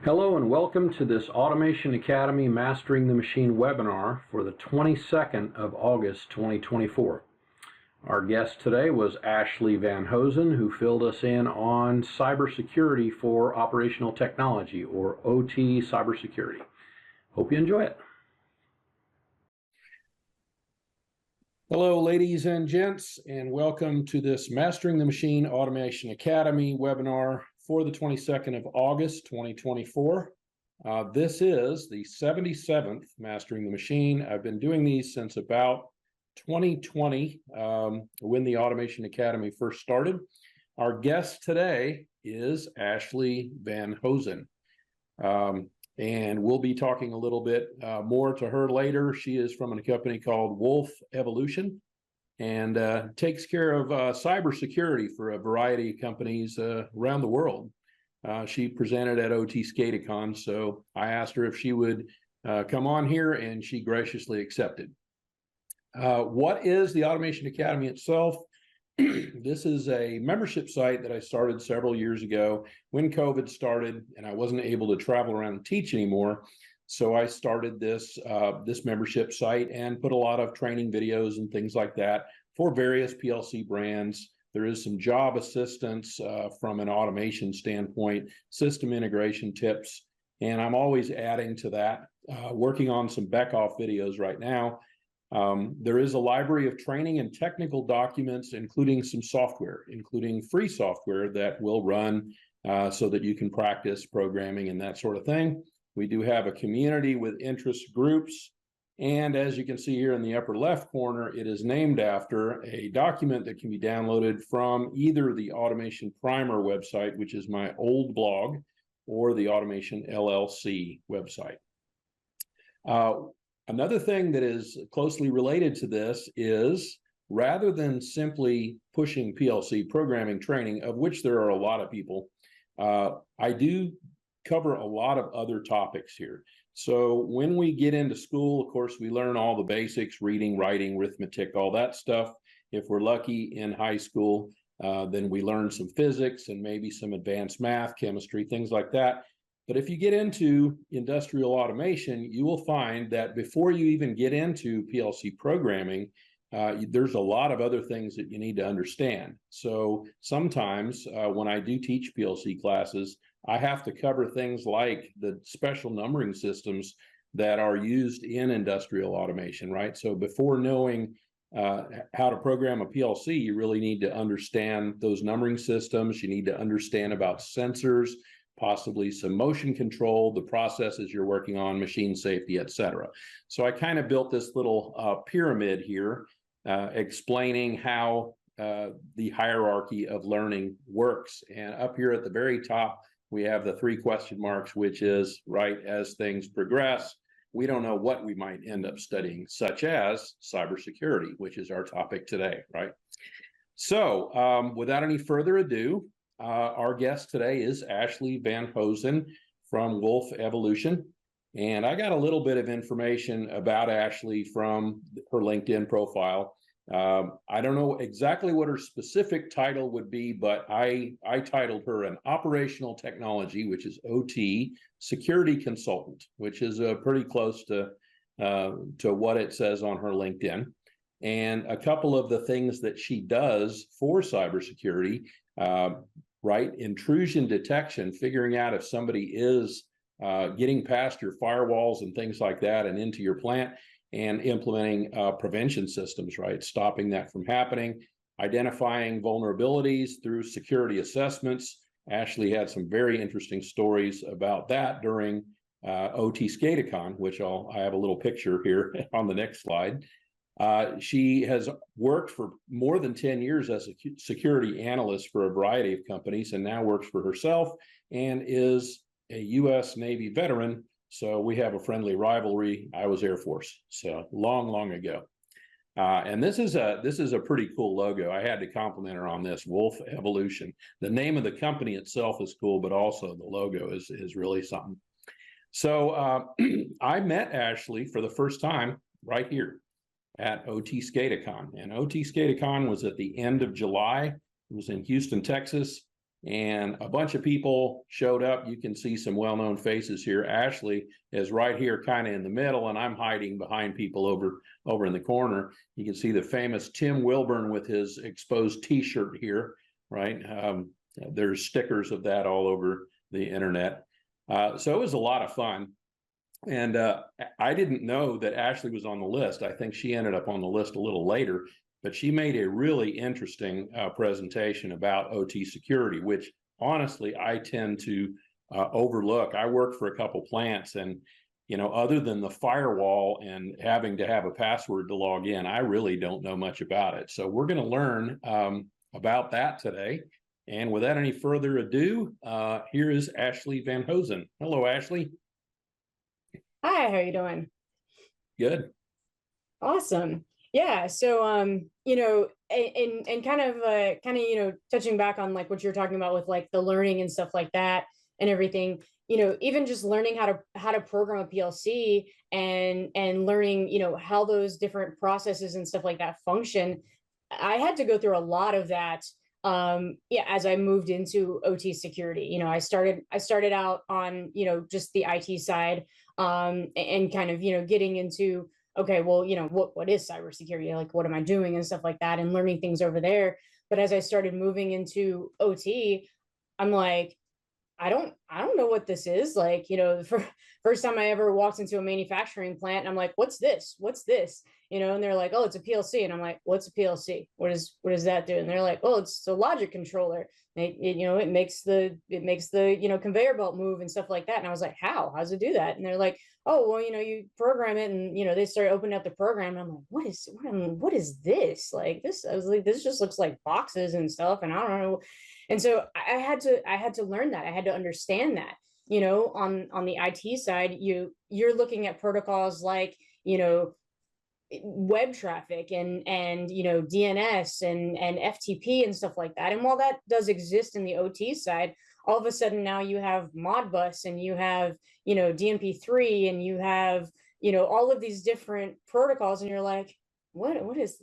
Hello and welcome to this Automation Academy Mastering the Machine webinar for the 22nd of August 2024. Our guest today was Ashley Van Hoesen, who filled us in on cybersecurity for operational technology, or OT cybersecurity. Hope you enjoy it. Hello, ladies and gents, and welcome to this Mastering the Machine Automation Academy webinar for the 22nd of August, 2024. This is the 77th Mastering the Machine. I've been doing these since about 2020, when the Automation Academy first started. Our guest today is Ashley Van Hoesen. And we'll be talking a little bit more to her later. She is from a company called Wolfe Evolution and takes care of cybersecurity for a variety of companies around the world. She presented at OT SCADACon, so I asked her if she would come on here, and she graciously accepted. What is the Automation Academy itself? This is a membership site that I started several years ago when COVID started and I wasn't able to travel around and teach anymore. So I started this membership site and put a lot of training videos and things like that for various PLC brands. There is some job assistance from an automation standpoint, system integration tips, and I'm always adding to that, working on some back-off videos right now. There is a library of training and technical documents, including some software, including free software that will run so that you can practice programming and that sort of thing. We do have a community with interest groups. And as you can see here in the upper left corner, it is named after a document that can be downloaded from either the Automation Primer website, which is my old blog, or the Automation LLC website. Another thing that is closely related to this is, rather than simply pushing PLC programming training, of which there are a lot of people, I do cover a lot of other topics here. So when we get into school, of course, we learn all the basics, reading, writing, arithmetic, all that stuff. If we're lucky in high school, then we learn some physics and maybe some advanced math, chemistry, things like that. But if you get into industrial automation, you will find that before you even get into PLC programming, there's a lot of other things that you need to understand. So sometimes when I do teach PLC classes, I have to cover things like the special numbering systems that are used in industrial automation, right? So before knowing how to program a PLC, you really need to understand those numbering systems. You need to understand about sensors, possibly some motion control, the processes you're working on, machine safety, etc. So I kind of built this little pyramid here explaining how the hierarchy of learning works. And up here at the very top, we have the 3 question marks, which is, right, as things progress, we don't know what we might end up studying, such as cybersecurity, which is our topic today, right? So without any further ado, our guest today is Ashley Van Hoesen from Wolfe Evolution. And I got a little bit of information about Ashley from her LinkedIn profile. I don't know exactly what her specific title would be, but I titled her an operational technology, which is OT, security consultant, which is pretty close to what it says on her LinkedIn. And a couple of the things that she does for cybersecurity, right? Intrusion detection, figuring out if somebody is getting past your firewalls and things like that and into your plant, and implementing prevention systems, right? Stopping that from happening, identifying vulnerabilities through security assessments. Ashley had some very interesting stories about that during OT SCADACon, which I have a little picture here on the next slide. She has worked for more than 10 years as a security analyst for a variety of companies, and now works for herself and is a U.S. Navy veteran. So we have a friendly rivalry. I was Air Force, so long ago. And this is a pretty cool logo. I had to compliment her on this, Wolfe Evolution. The name of the company itself is cool, but also the logo is really something. So I met Ashley for the first time right here at OT SCADACon. And OT SCADACon was at the end of July. It was in Houston, Texas. and a bunch of people showed up. You can see some well-known faces here. Ashley is right here, kind of in the middle, and I'm hiding behind people over in the corner. You can see the famous Tim Wilburn with his exposed T-shirt here, right? There's stickers of that all over the internet. So it was a lot of fun. And I didn't know that Ashley was on the list. I think she ended up on the list a little later, but she made a really interesting presentation about OT security, which honestly I tend to overlook. I work for a couple plants, and other than the firewall and having to have a password to log in, I really don't know much about it. So we're going to learn about that today. And without any further ado, here is Ashley Van Hoesen. Hello, Ashley. Hi, how are you doing? Good. Awesome. Yeah. So, and kind of, touching back on like what you're talking about with like the learning and stuff like that and everything, even just learning how to program a PLC and learning, how those different processes and stuff like that function. I had to go through a lot of that. As I moved into OT security, I started out on, just the IT side, and kind of, getting into, okay, well, what is cybersecurity? Like, what am I doing and stuff like that, and learning things over there. But as I started moving into OT, I'm like, I don't know what this is. Like, the first time I ever walked into a manufacturing plant, and I'm like, what's this? What's this? And they're like, oh, it's a PLC. And I'm like, what's a PLC? What does that do? And they're like, oh, it's a logic controller. It makes the conveyor belt move and stuff like that. And I was like, how's it do that? And they're like, oh, well, you program it, and they start opening up the program. And I'm like, what is this? Like this, I was like, this just looks like boxes and stuff. And I don't know. And so I had to learn that. I had to understand that. On the IT side, you're looking at protocols like, web traffic and DNS and FTP and stuff like that. And while that does exist in the OT side, all of a sudden now you have Modbus, and you have DNP3, and you have all of these different protocols, and you're like, what is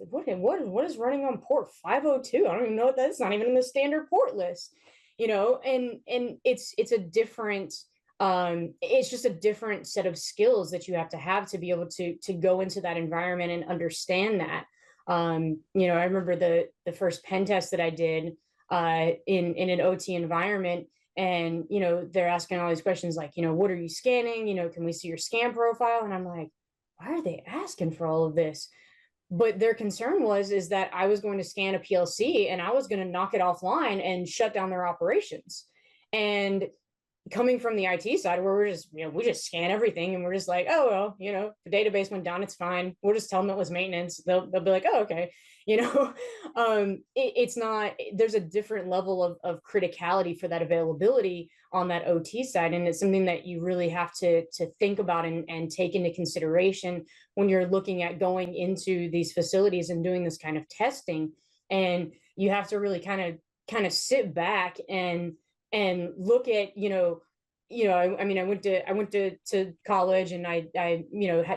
running on port 502? I don't even know what that's not even in the standard port list. And it's a different, it's just a different set of skills that you have to be able to go into that environment and understand that. I remember the first pen test that I did in an OT environment, and they're asking all these questions like, what are you scanning? Can we see your scan profile? And I'm like, why are they asking for all of this? But their concern is that I was going to scan a PLC, and I was going to knock it offline and shut down their operations. And coming from the IT side, where we just scan everything, and we're just like, oh, well, the database went down, it's fine. We'll just tell them it was maintenance. They'll be like, oh, okay. It's not, there's a different level of criticality for that availability on that OT side. And it's something that you really have to think about and take into consideration when you're looking at going into these facilities and doing this kind of testing. And you have to really kind of sit back and look at, I mean, I went to college, and I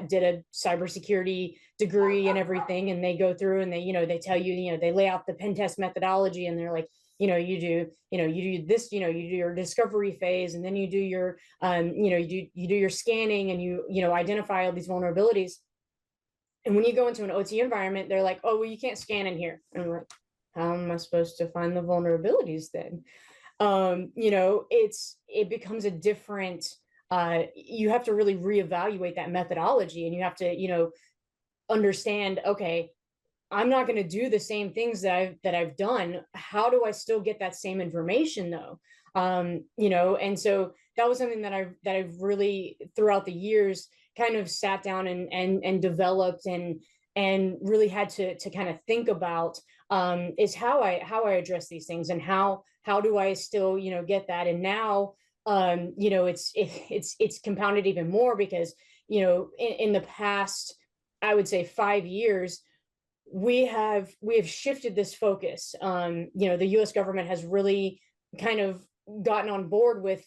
did a cybersecurity degree and everything, and they go through and they tell you, they lay out the pen test methodology, and they're like, you do this, you do your discovery phase, and then you do your, you do your scanning, and you identify all these vulnerabilities. And when you go into an OT environment, they're like, oh, well, you can't scan in here. And I'm like, how am I supposed to find the vulnerabilities then? It becomes a different, you have to really reevaluate that methodology, and you have to, understand, okay, I'm not going to do the same things that I've done. How do I still get that same information though? And so that was something that I've really throughout the years kind of sat down and developed and really had to kind of think about, is how I address these things, and how do I still get that. And now it's compounded even more because in the past, I would say 5 years, we have shifted this focus. The US government has really kind of gotten on board with,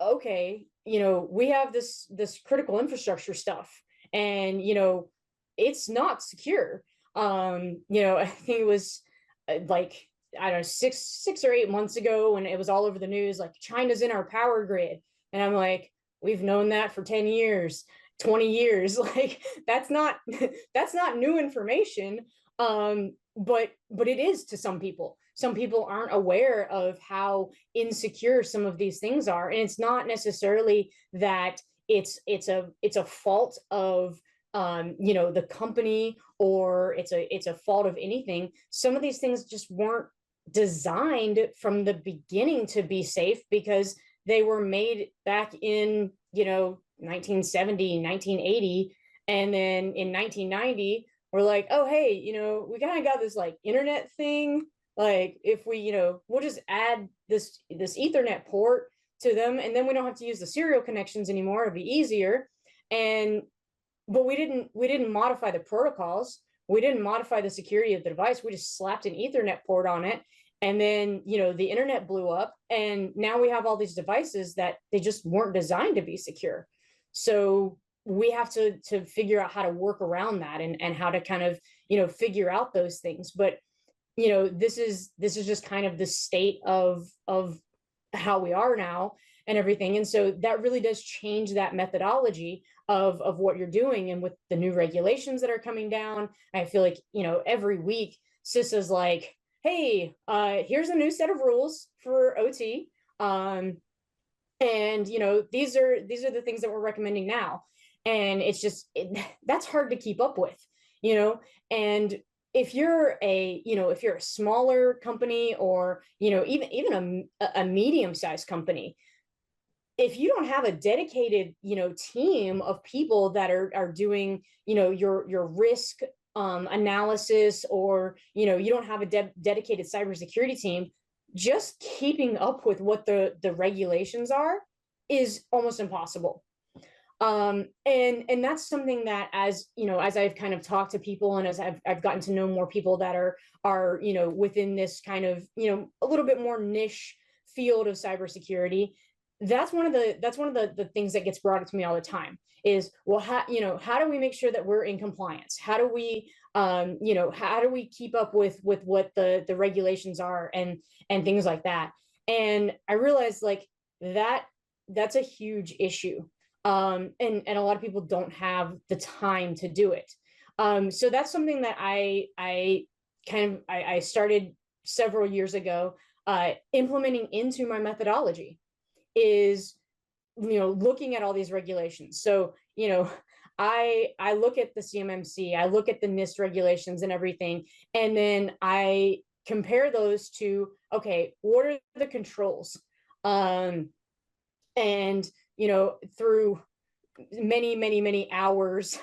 okay, we have this critical infrastructure stuff, and it's not secure. I think it was like I don't know, 6 or 8 months ago when it was all over the news, like China's in our power grid. And I'm like, we've known that for 10 years, 20 years. Like that's not that's not new information. But it is to some people. Some people aren't aware of how insecure some of these things are. And it's not necessarily that it's a fault of the company, or it's a fault of anything. Some of these things just weren't designed from the beginning to be safe, because they were made back in 1970, 1980, and then in 1990 we're like, oh hey, we kind of got this like internet thing, like if we'll just add this ethernet port to them, and then we don't have to use the serial connections anymore, it'll be easier. And but we didn't modify the protocols, we didn't modify the security of the device, we just slapped an ethernet port on it, and then the internet blew up, and now we have all these devices that they just weren't designed to be secure. So we have to figure out how to work around that, and how to kind of figure out those things. But this is just kind of the state of how we are now and everything. And so that really does change that methodology of what you're doing. And with the new regulations that are coming down, I feel like every week CISA's like, hey, here's a new set of rules for OT, and these are the things that we're recommending now. And it's just that's hard to keep up with. And if you're a smaller company, or even a medium-sized company, if you don't have a dedicated team of people that are doing your risk analysis, or you don't have a dedicated cybersecurity team, just keeping up with what the regulations are is almost impossible. And that's something that, as I've kind of talked to people, and as I've gotten to know more people that are within this kind of a little bit more niche field of cybersecurity, that's one of the things that gets brought up to me all the time is, well, how do we make sure that we're in compliance? How do we keep up with what the regulations are, and things like that? And I realized like that's a huge issue. And a lot of people don't have the time to do it. So that's something that I started several years ago, implementing into my methodology, is looking at all these regulations. So I look at the CMMC, I look at the NIST regulations and everything, and then I compare those to, okay, what are the controls? And through many hours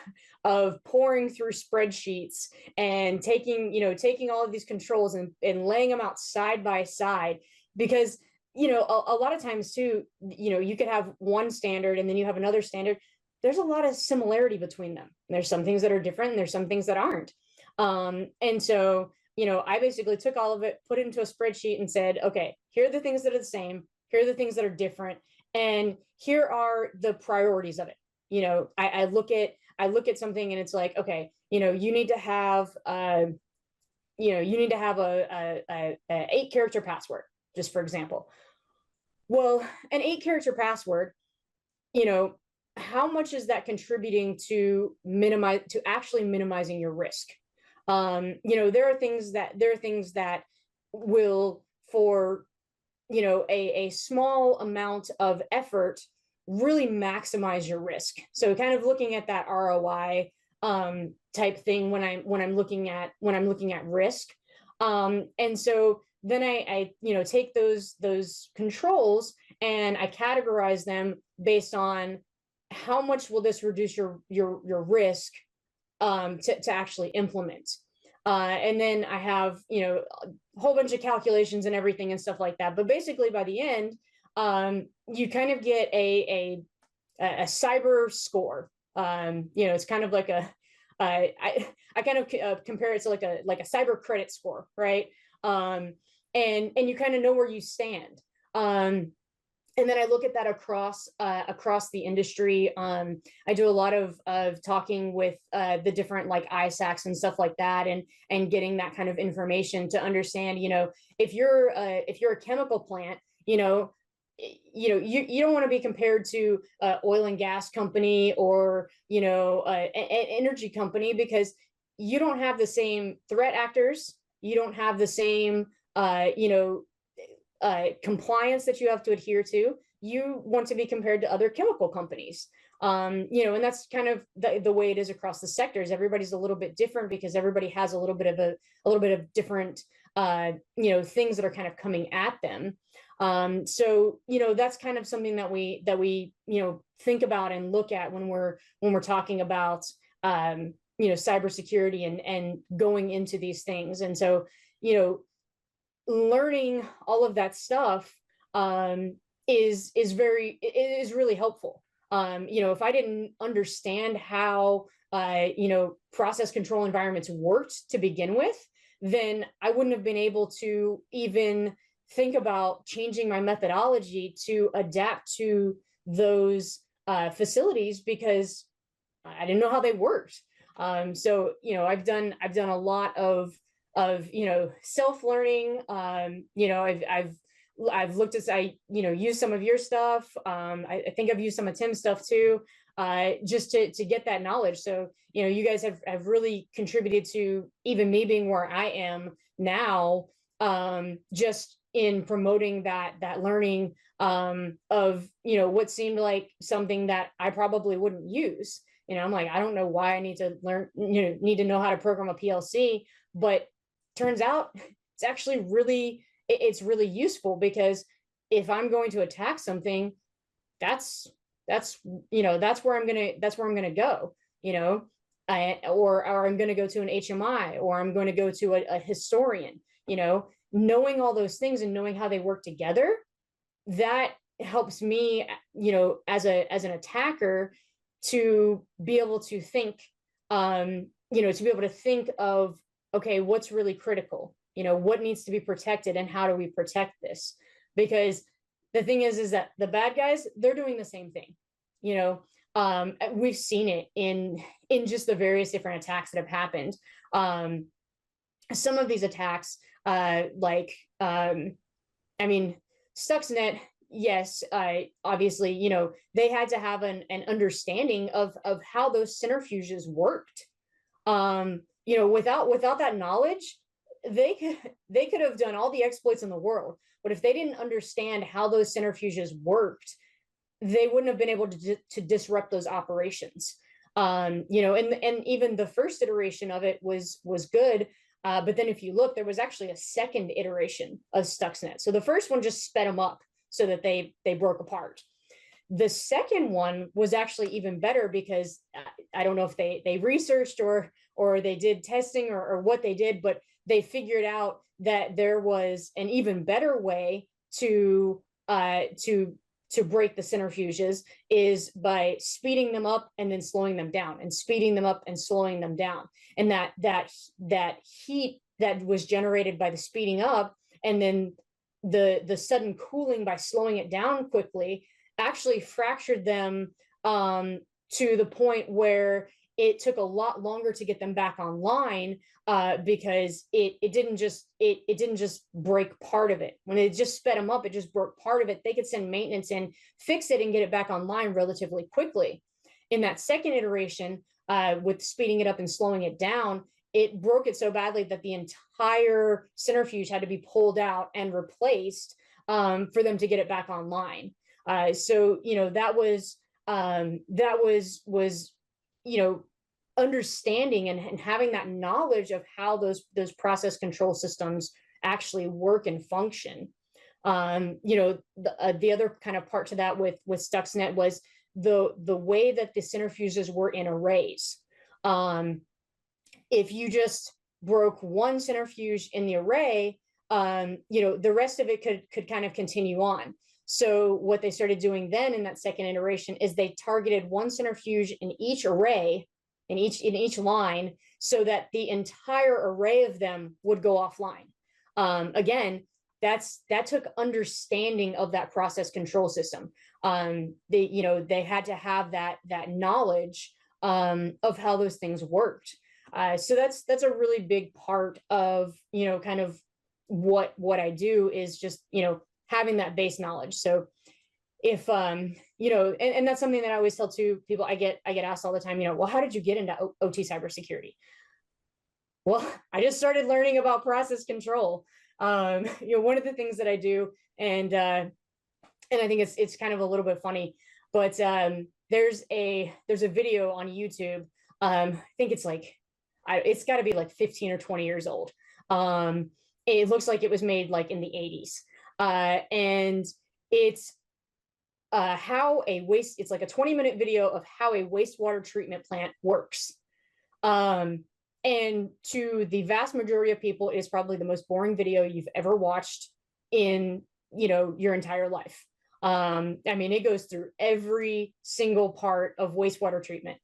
of pouring through spreadsheets and taking all of these controls and laying them out side by side, because a lot of times too, you could have one standard and then you have another standard. There's a lot of similarity between them. There's some things that are different, and there's some things that aren't. And so I basically took all of it, put it into a spreadsheet, and said, okay, here are the things that are the same, here are the things that are different, and here are the priorities of it. I look at something, and it's like, okay, you need to have a 8-character password, just for example. Well, an 8-character password, how much is that contributing to actually minimizing your risk? There are things that will, for a small amount of effort, really maximize your risk. So kind of looking at that ROI type thing when I'm looking at risk. And so then I take those controls and I categorize them based on how much will this reduce your risk to actually implement. And then I have a whole bunch of calculations and everything and stuff like that. But basically, by the end, you kind of get a cyber score. It's kind of like I kind of compare it to like a cyber credit score, right? And you kind of know where you stand. and then I look at that across the industry. I do a lot of talking with the different like ISACs and stuff like that, and getting that kind of information to understand, if you're a chemical plant, you don't want to be compared to oil and gas company, or an energy company, because you don't have the same threat actors, you don't have the same compliance that you have to adhere to. You want to be compared to other chemical companies. And that's kind of the way it is across the sectors. Everybody's a little bit different because everybody has a little bit of different things that are kind of coming at them. So that's kind of something that we think about and look at when we're talking about cybersecurity and going into these things. And so learning all of that stuff is really helpful. If I didn't understand how process control environments worked to begin with, then I wouldn't have been able to even think about changing my methodology to adapt to those facilities, because I didn't know how they worked. So I've done a lot of self-learning. I've looked at, used some of your stuff. I think I've used some of Tim's stuff too, just to get that knowledge. So you guys have really contributed to even me being where I am now, just in promoting that learning of what seemed like something that I probably wouldn't use. I'm like, I don't know why I need to learn, need to know how to program a PLC, but turns out it's actually really useful, because if I'm going to attack something, that's where I'm gonna go, or I'm gonna go to an HMI, or I'm going to go to a historian. Knowing all those things and knowing how they work together, that helps me, as an attacker, to be able to think, of, okay, what's really critical, what needs to be protected, and how do we protect this? Because the thing is that the bad guys, they're doing the same thing. We've seen it in just the various different attacks that have happened. Some of these attacks, Stuxnet, yes, obviously, they had to have an understanding of how those centrifuges worked. Without that knowledge, they could have done all the exploits in the world, but if they didn't understand how those centrifuges worked, they wouldn't have been able to disrupt those operations. And even the first iteration of it was good. But then if you look, there was actually a second iteration of Stuxnet. So the first one just sped them up so that they broke apart. The second one was actually even better, because I don't know if they researched or they did testing or what they did, but they figured out that there was an even better way to break the centrifuges, is by speeding them up and then slowing them down, and speeding them up and slowing them down. And that heat that was generated by the speeding up, and then the sudden cooling by slowing it down quickly, actually fractured them to the point where it took a lot longer to get them back online, because it didn't just break part of it. When it just sped them up, it just broke part of it. They could send maintenance in, fix it, and get it back online relatively quickly. In that second iteration, with speeding it up and slowing it down, it broke it so badly that the entire centrifuge had to be pulled out and replaced, for them to get it back online. So that was understanding and having that knowledge of how those process control systems actually work and function. The other kind of part to that with Stuxnet was the way that the centrifuges were in arrays. If you just broke one centrifuge in the array, the rest of it could kind of continue on. So what they started doing then in that second iteration is they targeted one centrifuge in each array, in each line, so that the entire array of them would go offline. Again, that took understanding of that process control system. They had to have that knowledge of how those things worked. So that's a really big part of, kind of what I do, is just, having that base knowledge. So if and that's something that I always tell to people. I get asked all the time, well, how did you get into OT cybersecurity? Well, I just started learning about process control. One of the things that I do, and I think it's kind of a little bit funny, but there's a video on YouTube. I think it's like, it's got to be like 15 or 20 years old. It looks like it was made like in the 80s, and it's it's like a 20-minute video of how a wastewater treatment plant works. And to the vast majority of people, it is probably the most boring video you've ever watched in, your entire life. I mean, it goes through every single part of wastewater treatment.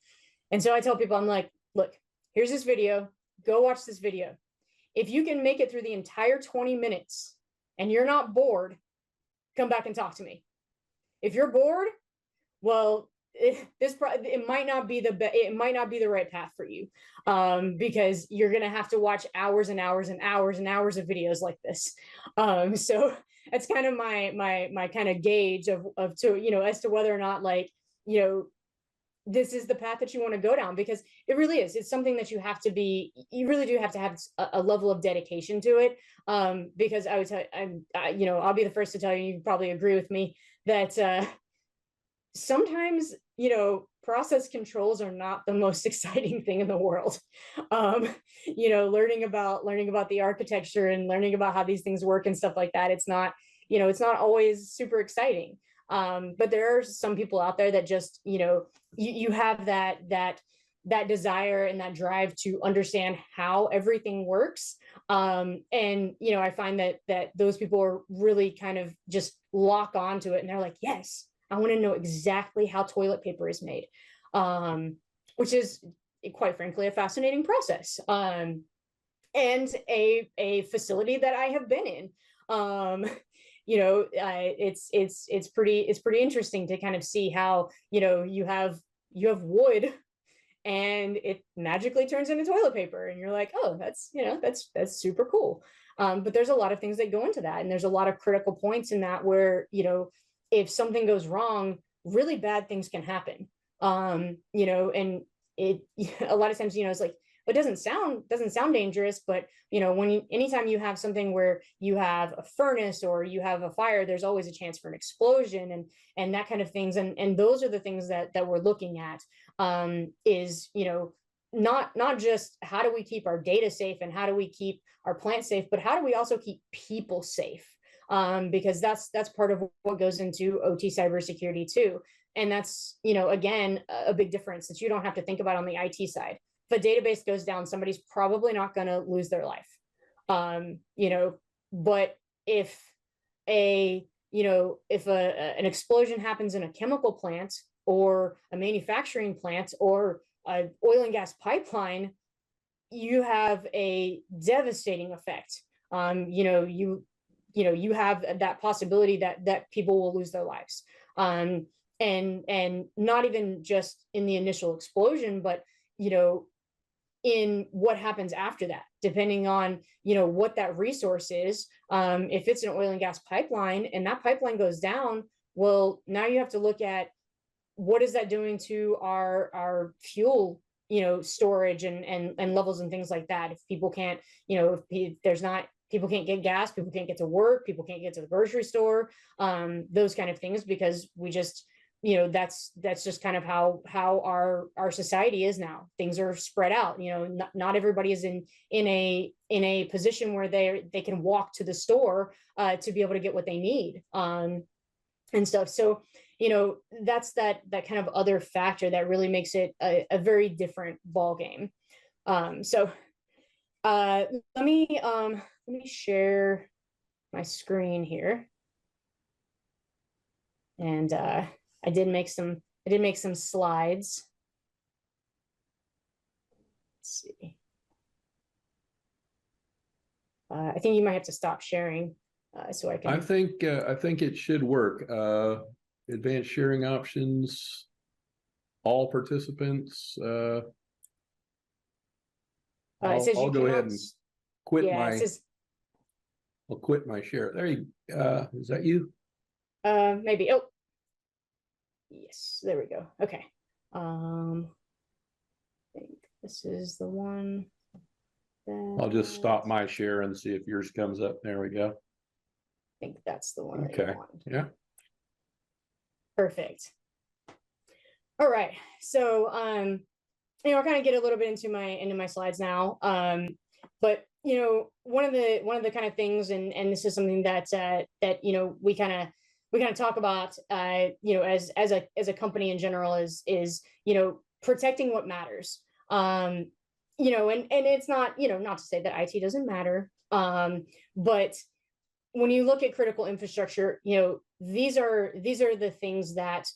And so I tell people, I'm like, look, here's this video, go watch this video. If you can make it through the entire 20 minutes and you're not bored, come back and talk to me. If you're bored, well, it might not be the right path for you, because you're gonna have to watch hours and hours and hours and hours of videos like this. So that's kind of my kind of gauge of as to whether or not, like, this is the path that you want to go down, because it really is. It's something that you really do have to have a level of dedication to it. Because I would tell I'll be the first to tell you, you probably agree with me, that sometimes, process controls are not the most exciting thing in the world. Learning about the architecture and learning about how these things work and stuff like that, it's not always super exciting. But there are some people out there that just, you have that desire and that drive to understand how everything works. And I find that those people are really kind of just lock onto it, and they're like, yes, I want to know exactly how toilet paper is made, which is, quite frankly, a fascinating process, and a facility that I have been in. It's pretty interesting to kind of see how, you have wood and it magically turns into toilet paper, and you're like, oh, that's super cool. But there's a lot of things that go into that, and there's a lot of critical points in that where, if something goes wrong, really bad things can happen. And it a lot of times, it's like, it doesn't sound dangerous, but anytime you have something where you have a furnace or you have a fire, there's always a chance for an explosion and that kind of things. And those are the things that we're looking at, is, not just how do we keep our data safe and how do we keep our plant safe, but how do we also keep people safe? Because that's part of what goes into OT cybersecurity too. And that's, again, a big difference that you don't have to think about on the IT side. If a database goes down, somebody's probably not going to lose their life. But if an explosion happens in a chemical plant or a manufacturing plant or an oil and gas pipeline, you have a devastating effect. You have that possibility that people will lose their lives. And not even just in the initial explosion, but, in what happens after that, depending on, what that resource is. If it's an oil and gas pipeline and that pipeline goes down, well, now you have to look at what is that doing to our fuel, storage and levels and things like that. If people can't, people can't get gas, people can't get to work, people can't get to the grocery store, those kind of things, because we just, that's just kind of how our society is now. Things are spread out. Not everybody is in a position where they can walk to the store to be able to get what they need, and stuff. So that's that kind of other factor that really makes it a very different ball game. So let me share my screen here, and I did make some slides. Let's see. I think you might have to stop sharing. so I I can. think it should work. Advanced sharing options, all participants. It says I'll you go ahead cannot. and quit Yeah, it my. says I'll quit my share. There you. Is that you? maybe. Oh, yes. There we go. Okay. I think this is the one. I'll just stop I my share and see if yours comes up. There we go. think that's the one that you Okay. want. Yeah. Perfect. All right. So I'll kind of get a little bit into my slides now. But one of the kind of things, and this is something that we kind of talk about as a company in general is protecting what matters. And it's not not to say that IT doesn't matter, but when you look at critical infrastructure, these are the things that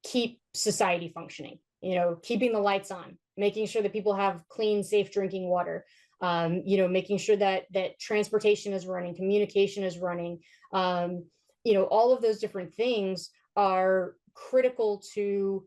keep society functioning, keeping the lights on, making sure that people have clean, safe drinking water, making sure that transportation is running, communication is running, all of those different things are critical to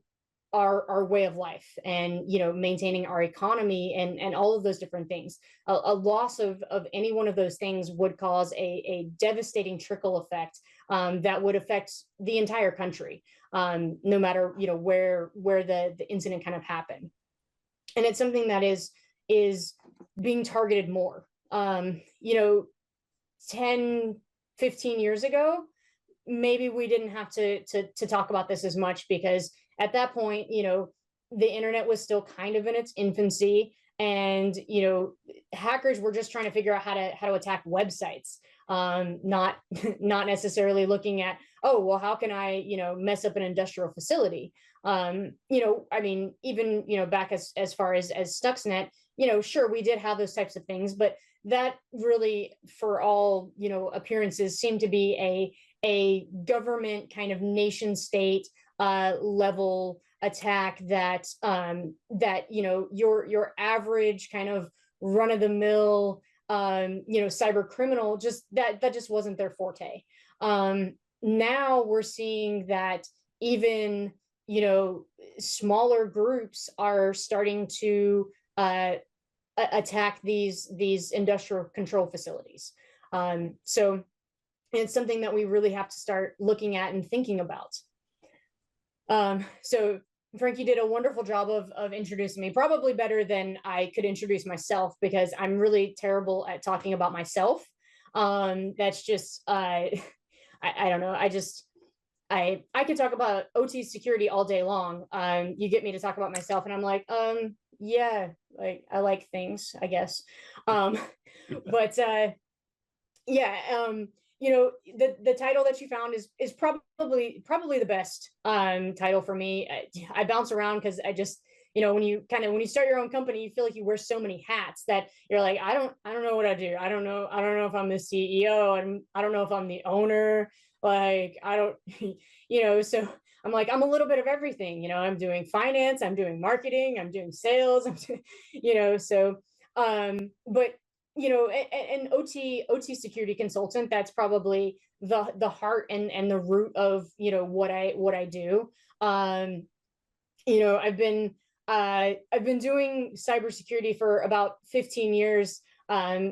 our way of life, and maintaining our economy, and all of those different things. A loss of any one of those things would cause a devastating trickle effect that would affect the entire country, no matter where the incident kind of happened. And it's something that is being targeted more. 10, 15 years ago, maybe we didn't have to talk about this as much, because at that point, the internet was still kind of in its infancy, and hackers were just trying to figure out how to attack websites, not not necessarily looking at, oh well, how can I mess up an industrial facility. I mean, even back as far as Stuxnet, sure, we did have those types of things, but that really, for all appearances, seemed to be a government kind of nation state level attack that your average kind of run of the mill cyber criminal that just wasn't their forte. Now we're seeing that even smaller groups are starting to attack these industrial control facilities. So it's something that we really have to start looking at and thinking about. So Frank, you did a wonderful job of introducing me, probably better than I could introduce myself, because I'm really terrible at talking about myself. That's just, I don't know. I could talk about OT security all day long. You get me to talk about myself and I'm like, yeah, like I like things, I guess. But yeah, the title that you found is probably the best title for me. I bounce around because I just when you start your own company, you feel like you wear so many hats that you're like, I don't know what I do. I don't know if I'm the CEO, I don't know if I'm the owner, like I don't so I'm like, I'm a little bit of everything. I'm doing finance, I'm doing marketing, I'm doing sales, I'm doing, so but an OT security consultant, that's probably the heart and the root of what I do. I've been doing cybersecurity for about 15 years,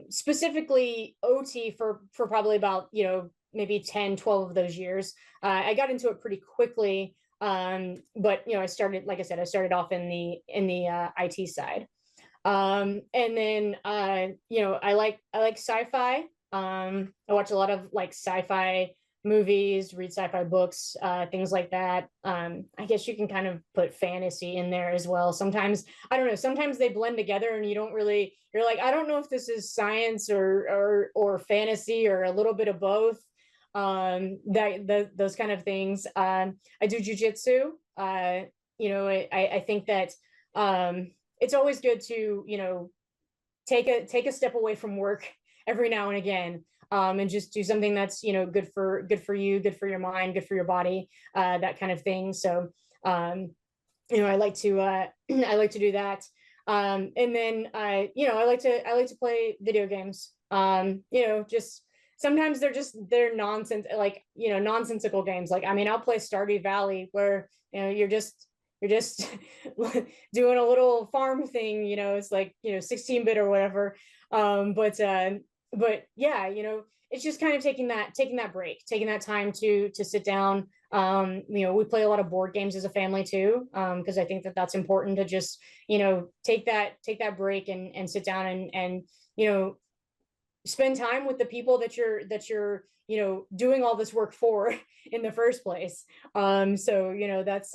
specifically OT for probably about maybe 10, 12 of those years. I got into it pretty quickly, but I started, like I said, I started off in the IT side. And then I like sci-fi. I watch a lot of like sci-fi movies, read sci-fi books, things like that. I guess you can kind of put fantasy in there as well. Sometimes, I don't know, sometimes they blend together and you're like, I don't know if this is science or fantasy or a little bit of both. Those kind of things. I do jujitsu. I think that it's always good to take a step away from work every now and again, and just do something that's good for you, good for your mind, good for your body, that kind of thing. So I like to I like to do that, and then I like to play video games. Just sometimes they're nonsense, like, nonsensical games. Like, I mean, I'll play Stardew Valley where, you're just doing a little farm thing, it's like, 16-bit or whatever. But yeah, it's just kind of taking that break, taking that time to sit down. We play a lot of board games as a family too, because I think that that's important to just, take that break and sit down and spend time with the people that you're doing all this work for in the first place. So that's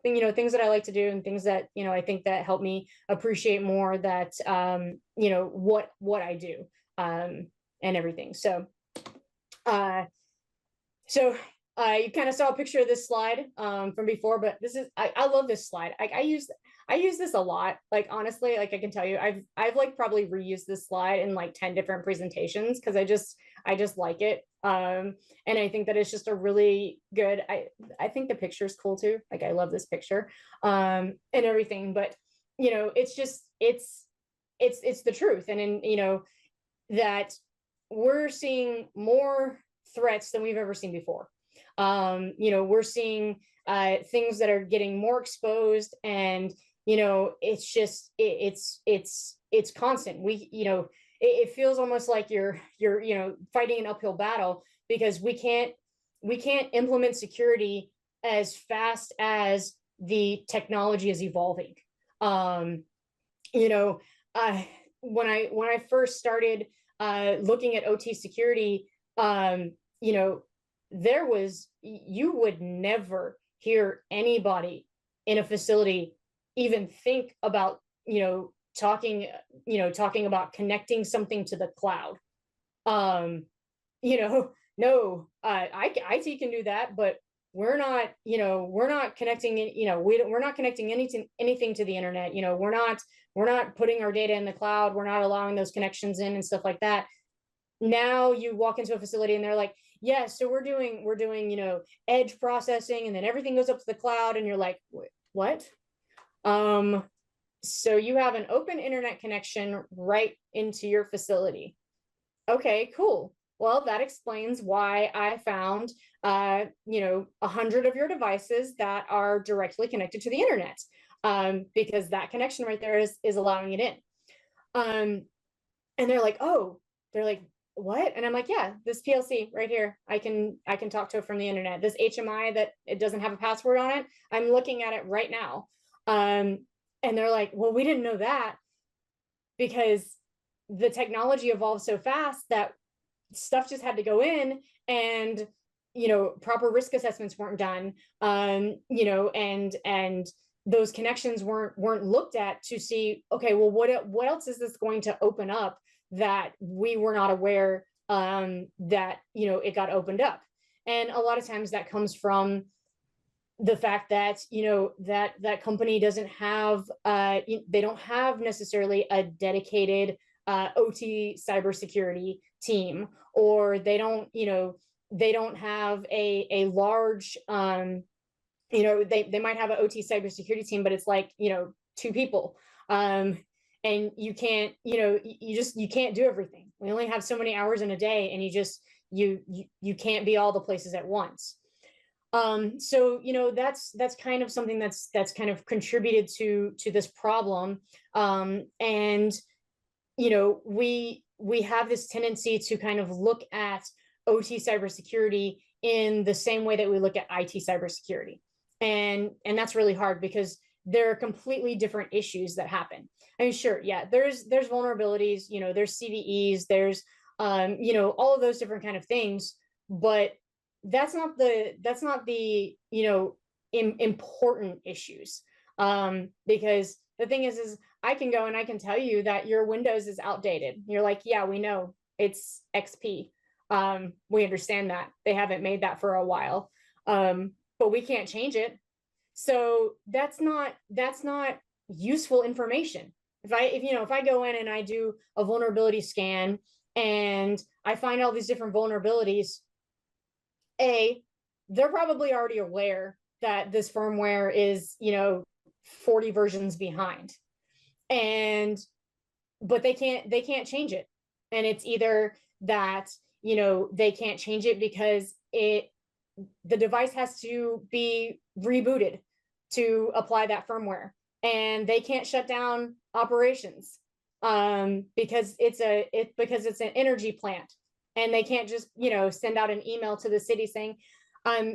things that I like to do, and things that I think that help me appreciate more that what I do, and everything. Uh you kind of saw a picture of this slide from before, but I love this slide. I use this a lot. Like, honestly, like, I can tell you, I've like probably reused this slide in like 10 different presentations, because I just like it. And I think that it's just a really good, I think the picture's cool too. Like, I love this picture, and everything. But it's just it's the truth. And that we're seeing more threats than we've ever seen before. We're seeing things that are getting more exposed, and it's just it's constant. It feels almost like you're fighting an uphill battle, because we can't implement security as fast as the technology is evolving. You know, when I first started looking at OT security, you would never hear anybody in a facility even think about talking about connecting something to the cloud. No, IT can do that, but we're not connecting, we're not connecting anything to the internet. We're not putting our data in the cloud. We're not allowing those connections in and stuff like that. Now you walk into a facility and they're like, yes, so we're doing edge processing, and then everything goes up to the cloud, and you're like, what? So you have an open internet connection right into your facility. Okay, cool. Well, that explains why I found 100 of your devices that are directly connected to the internet, because that connection right there is allowing it in. And they're like, what? And I'm like, yeah, this PLC right here, I can talk to it from the internet. This HMI that it doesn't have a password on it, I'm looking at it right now. And they're like, well, we didn't know that, because the technology evolved so fast that stuff just had to go in, and proper risk assessments weren't done, and those connections weren't looked at to see, okay, well, what else is this going to open up that we were not aware that it got opened up. And a lot of times that comes from the fact that that company doesn't have they don't have necessarily a dedicated OT cybersecurity team, or they don't have a large they might have an OT cybersecurity team, but it's like 2 people, and you can't you can't do everything. We only have so many hours in a day, and you can't be all the places at once. So that's kind of something that's kind of contributed to this problem. And we have this tendency to kind of look at OT cybersecurity in the same way that we look at IT cybersecurity, and that's really hard, because there are completely different issues that happen. I mean, sure, yeah, there's vulnerabilities, there's CVEs, there's all of those different kind of things, but that's not the important issues, because the thing is I can go and I can tell you that your Windows is outdated. You're like, yeah, we know it's XP. We understand that they haven't made that for a while, but we can't change it. So that's not useful information. If I go in and I do a vulnerability scan and I find all these different vulnerabilities, they're probably already aware that this firmware is 40 versions behind, but they can't change it. And it's either that, you know, they can't change it because the device has to be rebooted to apply that firmware, and they can't shut down operations because it's an energy plant, and they can't just, you know, send out an email to the city saying,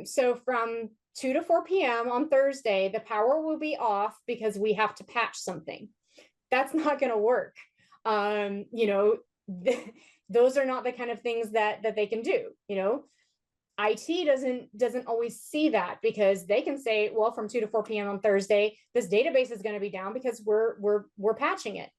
so from 2 to 4 p.m. on Thursday, the power will be off because we have to patch something. That's not going to work. You know, those are not the kind of things that they can do. You know, IT doesn't always see that, because they can say, well, from 2 to 4 p.m. on Thursday, this database is going to be down because we're patching it.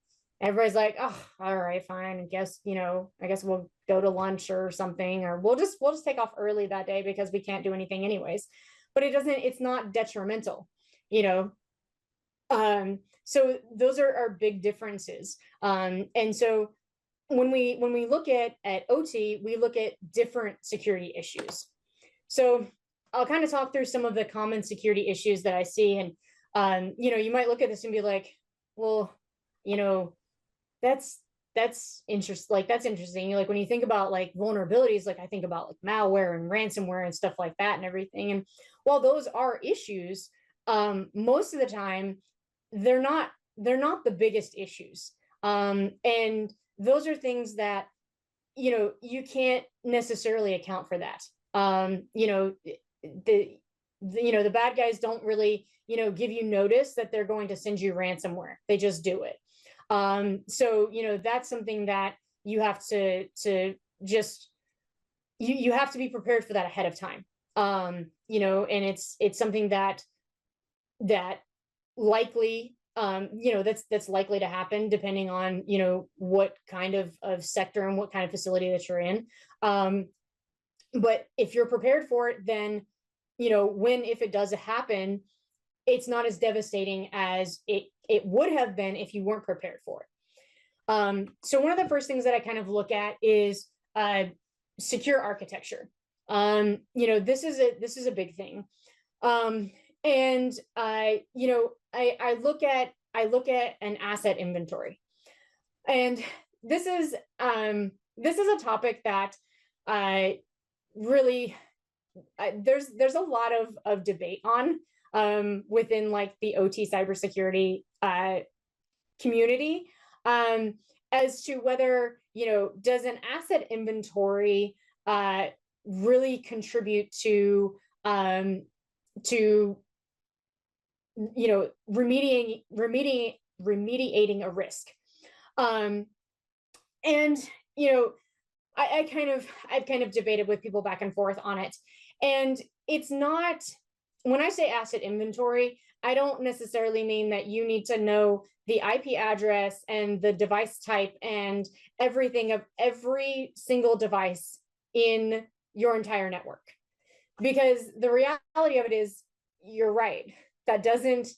Everybody's like, oh, all right, fine. I guess, you know, I guess we'll go to lunch or something, or we'll just take off early that day because we can't do anything anyways. But it's not detrimental, you know. So those are big differences. And so when we look at OT, we look at different security issues. So I'll kind of talk through some of the common security issues that I see. And, you know, you might look at this and be like, well, you know, that's interesting. Like, that's interesting. Like, when you think about like vulnerabilities, like I think about like malware and ransomware and stuff like that and everything. And while those are issues, most of the time they're not the biggest issues. And those are things that, you know, you can't necessarily account for that. You know, the bad guys don't really, you know, give you notice that they're going to send you ransomware. They just do it. So, you know, that's something that you have to just, you have to be prepared for that ahead of time. You know, and it's something that likely, you know, that's likely to happen depending on, you know, what kind of sector and what kind of facility that you're in. But if you're prepared for it, then, you know, if it does happen, it's not as devastating as it would have been if you weren't prepared for it. So one of the first things that I kind of look at is secure architecture. You know, this is a big thing. And you know, I look at an asset inventory, and this is a topic that really there's a lot of debate on within like the OT cybersecurity community, as to whether, you know, does an asset inventory really contribute to you know, remediating a risk. And, you know, I've kind of debated with people back and forth on it. And it's not, when I say asset inventory, I don't necessarily mean that you need to know the IP address and the device type and everything of every single device in your entire network. Because the reality of it is, you're right, that doesn't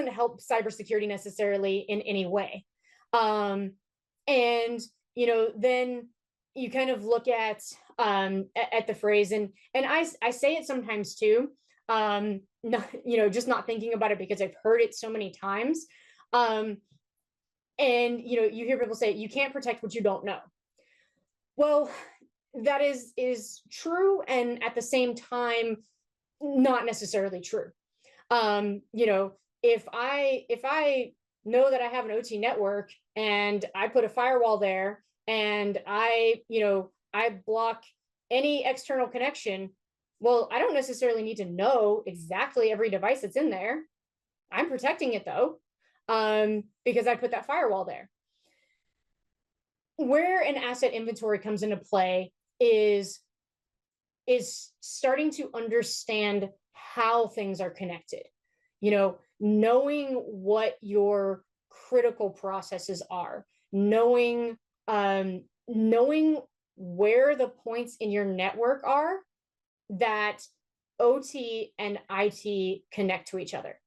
help cybersecurity necessarily in any way. And, you know, then you kind of look at the phrase, and I say it sometimes too, not, you know, just not thinking about it because I've heard it so many times. And, you know, you hear people say, you can't protect what you don't know. Well, that is true, and at the same time, not necessarily true. You know, if I know that I have an OT network and I put a firewall there, and I block any external connection, well, I don't necessarily need to know exactly every device that's in there. I'm protecting it though, because I put that firewall there. Where an asset inventory comes into play is starting to understand how things are connected. You know, knowing what your critical processes are, knowing where the points in your network are that OT and IT connect to each other.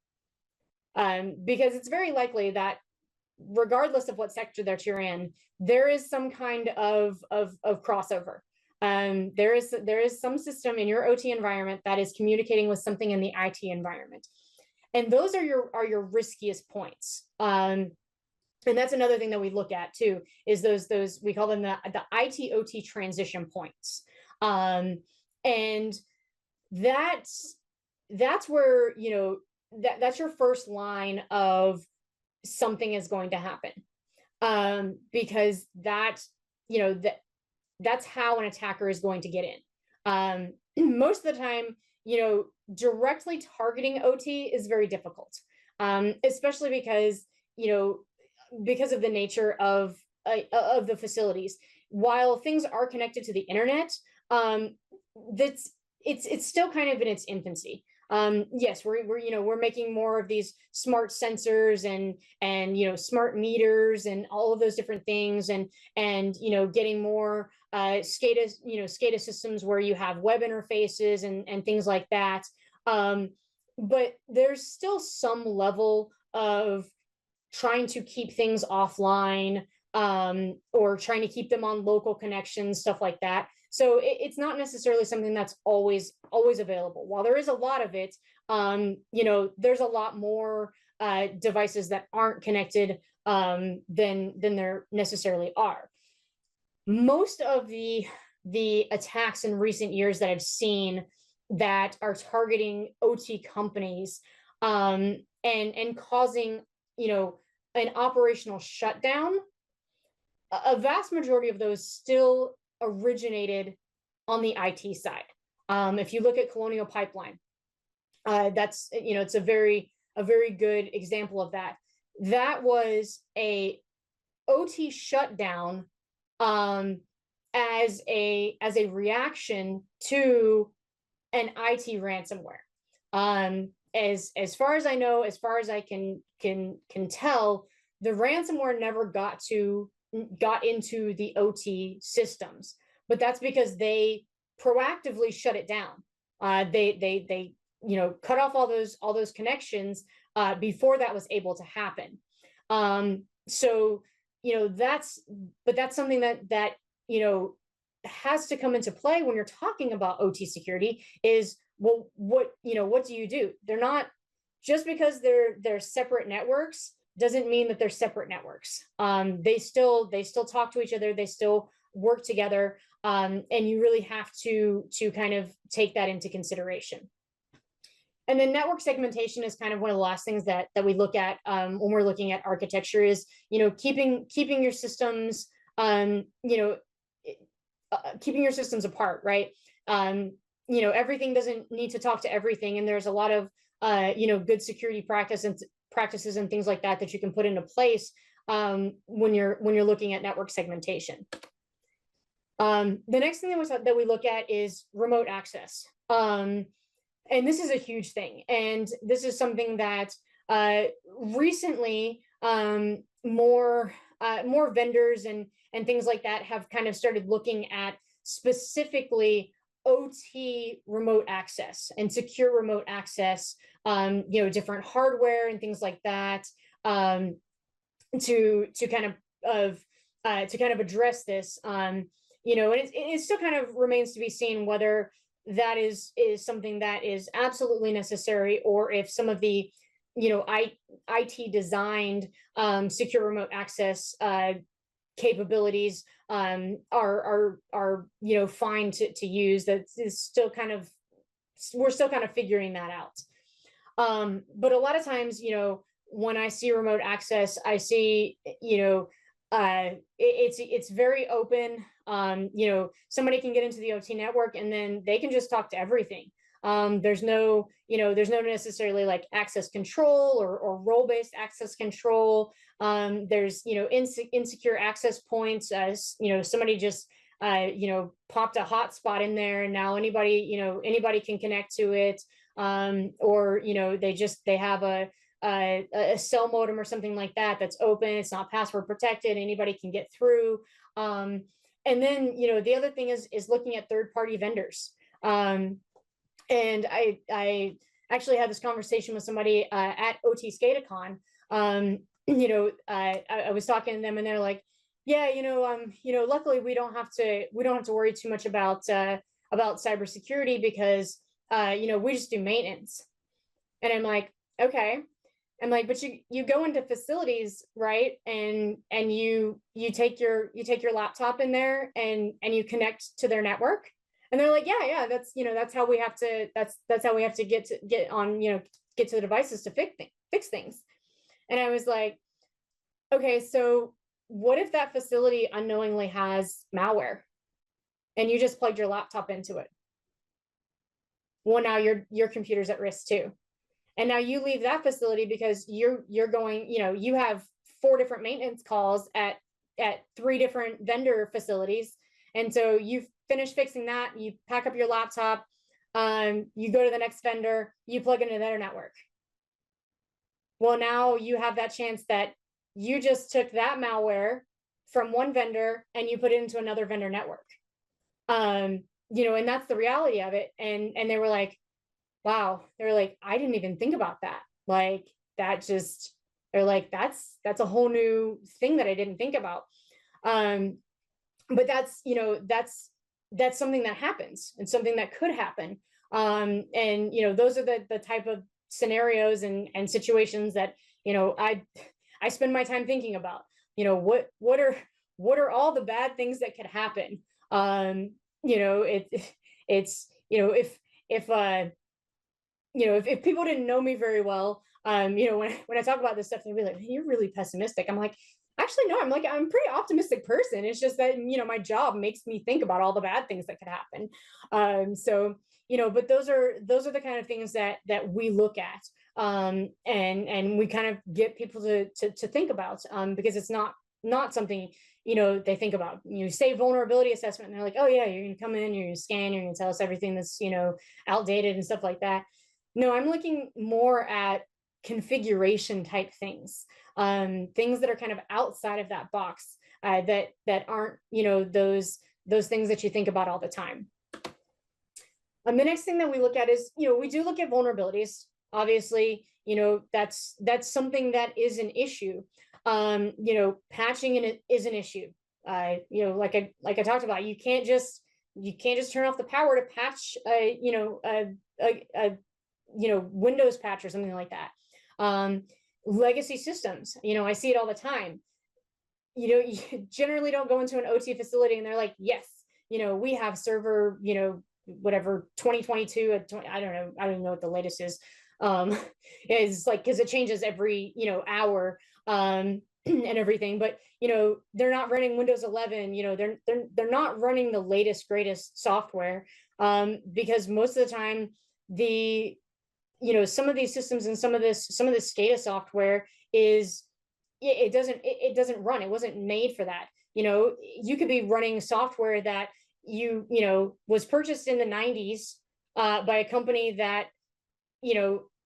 Because it's very likely that regardless of what sector that you're in, there is some kind of crossover. There is some system in your OT environment that is communicating with something in the IT environment. And those are your riskiest points. And that's another thing that we look at too, is those we call them the IT OT transition points. And that's where, that's your first line of something is going to happen. Because that's how an attacker is going to get in. Most of the time, directly targeting OT is very difficult, especially because of the nature of the facilities. While things are connected to the internet, it's still kind of in its infancy. Yes, we're making more of these smart sensors and smart meters and all of those different things, and getting more SCADA systems where you have web interfaces and things like that. But there's still some level of trying to keep things offline, or trying to keep them on local connections, stuff like that. So it's not necessarily something that's always available. While there is a lot of it, there's a lot more devices that aren't connected than there necessarily are. Most of the attacks in recent years that I've seen that are targeting OT companies, and causing an operational shutdown, a vast majority of those still originated on the IT side. If you look at Colonial Pipeline, that's it's a very good example of that. That was a OT shutdown, as a reaction to an IT ransomware. As far as I know, as far as I can tell, the ransomware never got into the OT systems, but that's because they proactively shut it down. They cut off all those connections before that was able to happen. So that's something that has to come into play when you're talking about OT security. Is, well, what do you do? They're not, just because they're separate networks doesn't mean that they're separate networks. They still talk to each other. They still work together. And you really have to kind of take that into consideration. And then network segmentation is kind of one of the last things that we look at when we're looking at architecture, is keeping your systems keeping your systems apart, right? Everything doesn't need to talk to everything, and there's a lot of good security practices and things like that you can put into place when you're looking at network segmentation. The next thing that we look at is remote access. And this is a huge thing. And this is something that recently more vendors and things like that have kind of started looking at specifically OT remote access and secure remote access, different hardware and things like that, to kind of address this. And it still kind of remains to be seen whether that is something that is absolutely necessary, or if some of the IT designed secure remote access capabilities are fine to use. That is still we're still kind of figuring that out. But a lot of times, when I see remote access, I see it's very open. Somebody can get into the OT network and then they can just talk to everything. There's no necessarily like access control or role-based access control. There's insecure access points. As somebody just popped a hotspot in there, and now anybody can connect to it. Or they have a cell modem or something like that that's open. It's not password protected. Anybody can get through. And then the other thing is looking at third-party vendors. And I actually had this conversation with somebody at OT SCADACon. I was talking to them, and they're like, yeah, luckily we don't have to worry too much about cybersecurity because we just do maintenance. And I'm like, okay. I'm like, but you go into facilities, right? And you take your laptop in there and you connect to their network. And they're like, yeah, that's, that's how we have to, that's how we have to get on, get to the devices to fix things. And I was like, okay, so what if that facility unknowingly has malware and you just plugged your laptop into it? Well, now your computer's at risk too. And now you leave that facility because you're going, you have 4 different maintenance calls at 3 different vendor facilities. And so you finish fixing that, you pack up your laptop, you go to the next vendor, you plug into their network. Well, now you have that chance that you just took that malware from one vendor and you put it into another vendor network. And that's the reality of it. And they were like, wow, they were like, I didn't even think about that. Like that just, they're like, that's a whole new thing that I didn't think about. But that's, that's something that happens and something that could happen. And, those are the type of scenarios and situations that, I spend my time thinking about, what are all the bad things that could happen? If people didn't know me very well, when I talk about this stuff, they'd be like, you're really pessimistic. I'm like, actually, no, I'm a pretty optimistic person. It's just that, my job makes me think about all the bad things that could happen. But those are the kind of things that we look at, and we kind of get people to think about, because it's not something, they think about. You say vulnerability assessment and they're like, oh yeah, you're going to come in, you're going to scan, you're going to tell us everything that's, outdated and stuff like that. No, I'm looking more at configuration type things, things that are kind of outside of that box, that aren't, those things that you think about all the time. The next thing that we look at is, we do look at vulnerabilities. Obviously, that's something that is an issue. Patching is an issue. Like I talked about, you can't just turn off the power to patch a Windows patch or something like that. Legacy systems, I see it all the time. You generally don't go into an OT facility and they're like, yes, we have server, whatever 2022, I don't even know what the latest is. It's like, because it changes every hour, and everything, but they're not running Windows 11, they're not running the latest greatest software, because most of the time some of these systems and some of this SCADA software is, it doesn't run. It wasn't made for that. You could be running software that was purchased in the 90s by a company that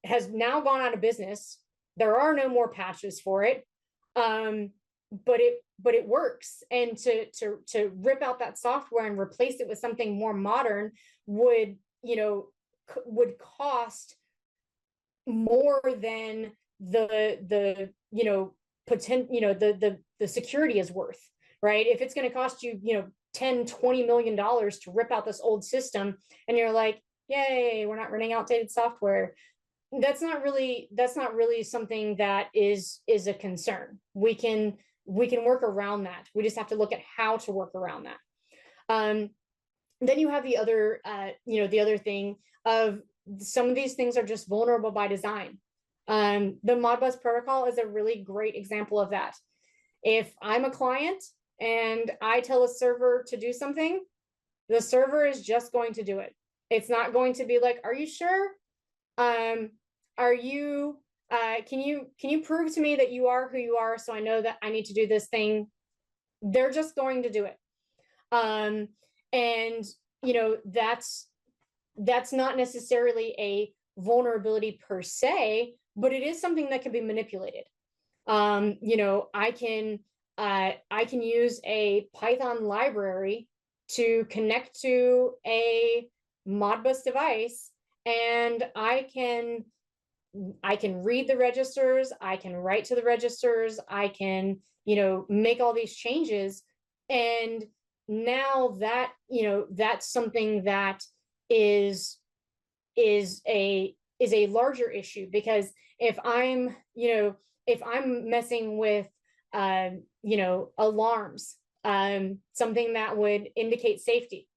has now gone out of business. There are no more patches for it, but it works. And to rip out that software and replace it with something more modern would cost more than the security is worth, right? If it's going to cost you 10-20 million dollars to rip out this old system, and you're like, yay, we're not running outdated software, that's not really something that is a concern. We can work around that. We just have to look at how to work around that. Then you have the other thing of, some of these things are just vulnerable by design. The Modbus protocol is a really great example of that. If I'm a client and I tell a server to do something, the server is just going to do it. It's not going to be like, are you sure? Are you, can you prove to me that you are who you are, so I know that I need to do this thing? They're just going to do it. And that's not necessarily a vulnerability per se, but it is something that can be manipulated. I can use a Python library to connect to a Modbus device, and I can read the registers, I can write to the registers, I can make all these changes, and now that that's something that is a larger issue, because if I'm, if I'm messing with, alarms, something that would indicate safety,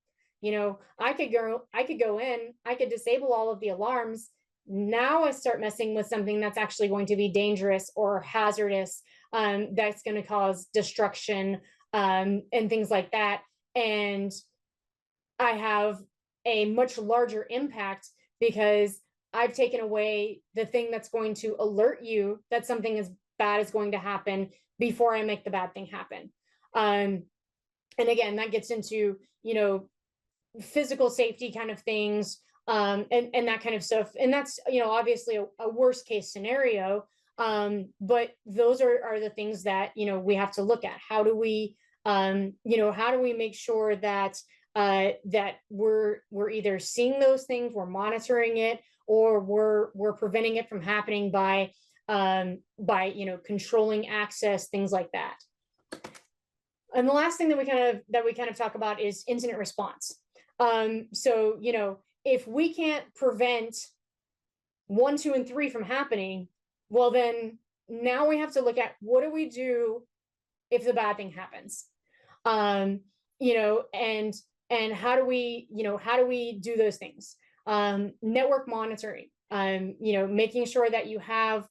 I could go in, I could disable all of the alarms. Now I start messing with something that's actually going to be dangerous or hazardous, that's going to cause destruction, and things like that. And I have a much larger impact because I've taken away the thing that's going to alert you that something as bad is going to happen before I make the bad thing happen. And again, that gets into, physical safety kind of things, and that kind of stuff. And that's, obviously a worst case scenario. But those are the things that, we have to look at. How do we, how do we make sure that that we're either seeing those things, we're monitoring it, or we're preventing it from happening by controlling access, things like that. And the last thing that we kind of talk about is incident response. So if we can't prevent 1, 2, and 3 from happening, well, then now we have to look at what do we do if the bad thing happens, and how do we do those things? Network monitoring, making sure that you have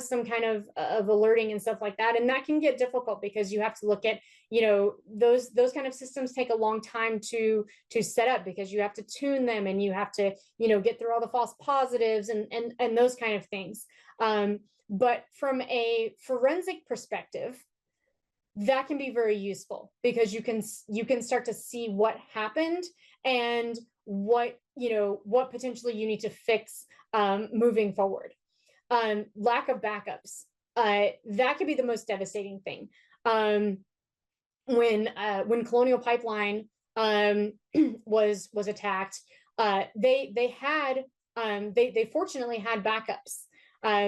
some kind of alerting and stuff like that. And that can get difficult because you have to look at, those kind of systems take a long time to set up, because you have to tune them and you have to, get through all the false positives and those kind of things. But from a forensic perspective, that can be very useful, because you can start to see what happened and what potentially you need to fix, moving forward. Lack of backups, that could be the most devastating thing. When Colonial Pipeline was attacked, they fortunately had backups,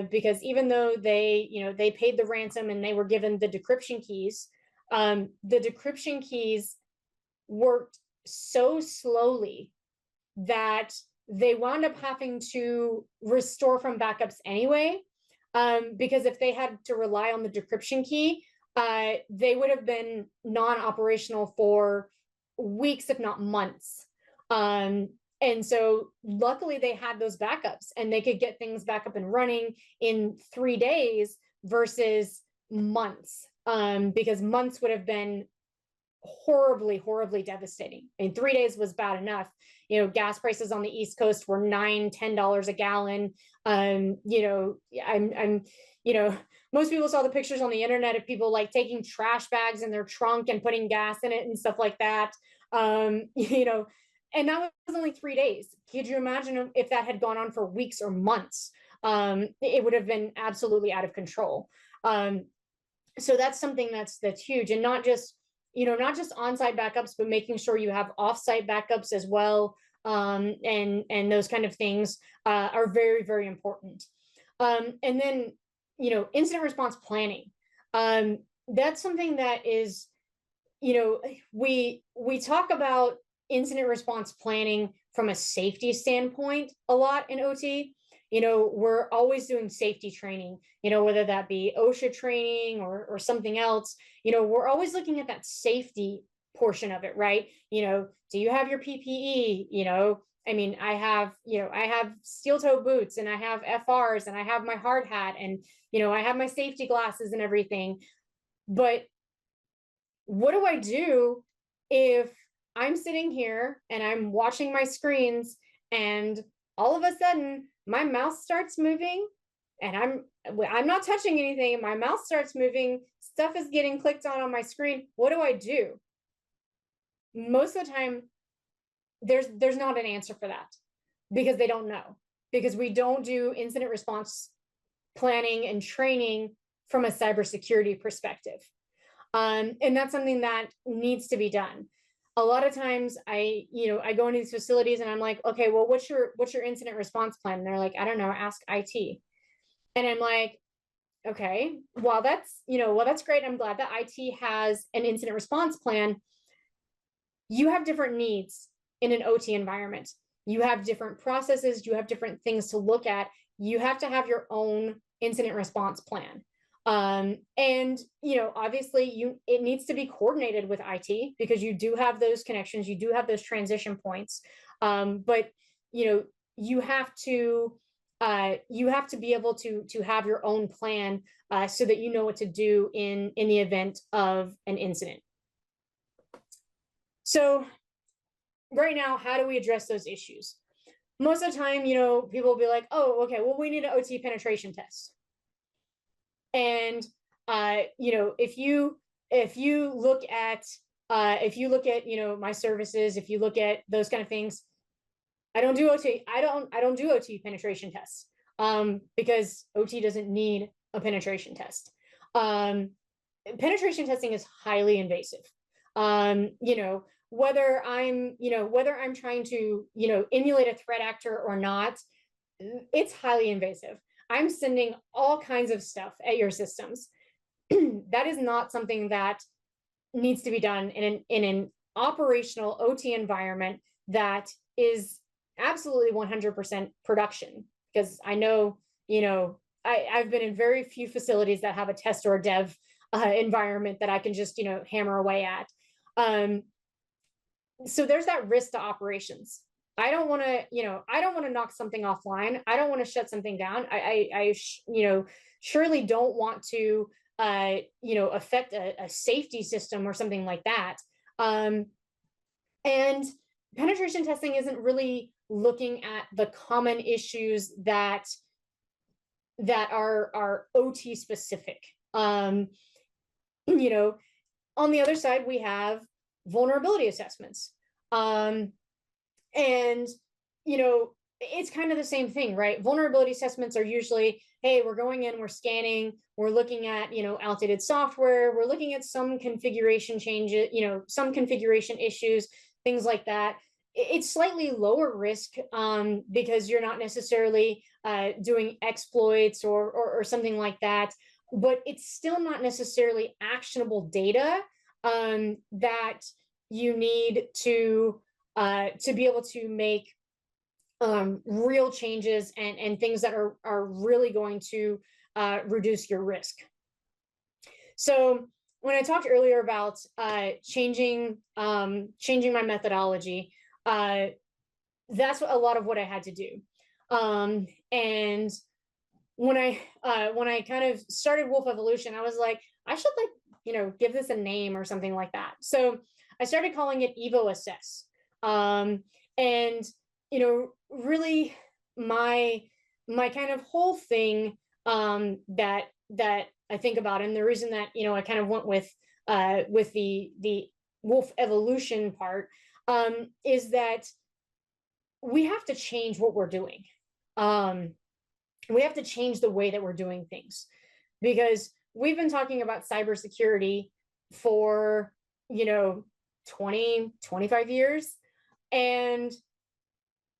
because even though they paid the ransom and they were given the decryption keys, worked so slowly that they wound up having to restore from backups anyway, because if they had to rely on the decryption key, they would have been non-operational for weeks, if not months. And so luckily they had those backups and they could get things back up and running in 3 days versus months, because months would have been horribly devastating. And 3 days was bad enough. Gas prices on the East Coast were $9-10 a gallon. Most people saw the pictures on the internet of people like taking trash bags in their trunk and putting gas in it and stuff like that. And that was only 3 days. Could you imagine if that had gone on for weeks or months? It would have been absolutely out of control. So that's something that's huge, and not just on-site backups, but making sure you have off-site backups as well. And those kind of things are very important. And then, incident response planning. That's something that is, we talk about incident response planning from a safety standpoint a lot in OT. We're always doing safety training, whether that be OSHA training or something else. We're always looking at that safety portion of it, right? Do you have your PPE? I have steel toe boots, and I have FRs, and I have my hard hat, and, I have my safety glasses and everything. But what do I do if I'm sitting here and I'm watching my screens and all of a sudden my mouse starts moving and I'm not touching anything and my mouse starts moving, stuff is getting clicked on my screen? What do I do? Most of the time, there's not an answer for that, because they don't know, because we don't do incident response planning and training from a cybersecurity perspective. And that's something that needs to be done. A lot of times I go into these facilities and I'm like, okay, well, what's your incident response plan? And they're like, I don't know, ask IT. And I'm like, okay, well, that's great. I'm glad that IT has an incident response plan. You have different needs in an OT environment. You have different processes, you have different things to look at you have to have your own incident response plan. And obviously it needs to be coordinated with IT, because you do have those connections, you do have those transition points. But you have to be able to have your own plan, so that you know what to do in the event of an incident. So right now, how do we address those issues? Most of the time, people will be like, oh, okay, well, we need an OT penetration test. And if you look at my services, if you look at those kind of things, I don't do OT. I don't do OT penetration tests, because OT doesn't need a penetration test. Penetration testing is highly invasive. Whether I'm trying to emulate a threat actor or not, it's highly invasive. I'm sending all kinds of stuff at your systems. That is not something that needs to be done in an operational OT environment that is absolutely 100% production. Because I know, I've been in very few facilities that have a test or a dev environment that I can just, hammer away at. So there's that risk to operations. I don't want to knock something offline. I don't want to shut something down. I surely don't want to, affect a safety system or something like that. And penetration testing isn't really looking at the common issues that are OT specific. On the other side, we have vulnerability assessments. And it's kind of the same thing, right? Vulnerability assessments are usually, hey, we're going in, we're scanning, we're looking at, outdated software, we're looking at some configuration changes, some configuration issues, things like that. It's slightly lower risk, because you're not necessarily doing exploits or something like that, but it's still not necessarily actionable data that you need to be able to make real changes and things that are really going to reduce your risk. So when I talked earlier about changing my methodology, that's a lot of what I had to do. And when I kind of started Wolfe Evolution, I was like, I should give this a name or something like that. So I started calling it EvoAssess. And really my kind of whole thing that I think about, and the reason that I kind of went with the Wolfe Evolution part, is that we have to change what we're doing. We have to change the way that we're doing things, because we've been talking about cybersecurity for 20, 25 years. And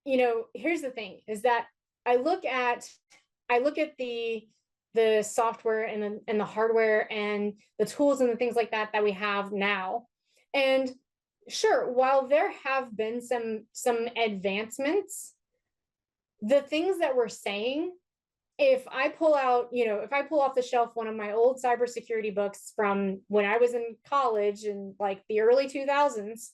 here's the thing, is that I look at the software and the hardware and the tools and the things like that we have now. And sure, while there have been some advancements, the things that we're saying, if I pull off the shelf one of my old cybersecurity books from when I was in college in like the early 2000s,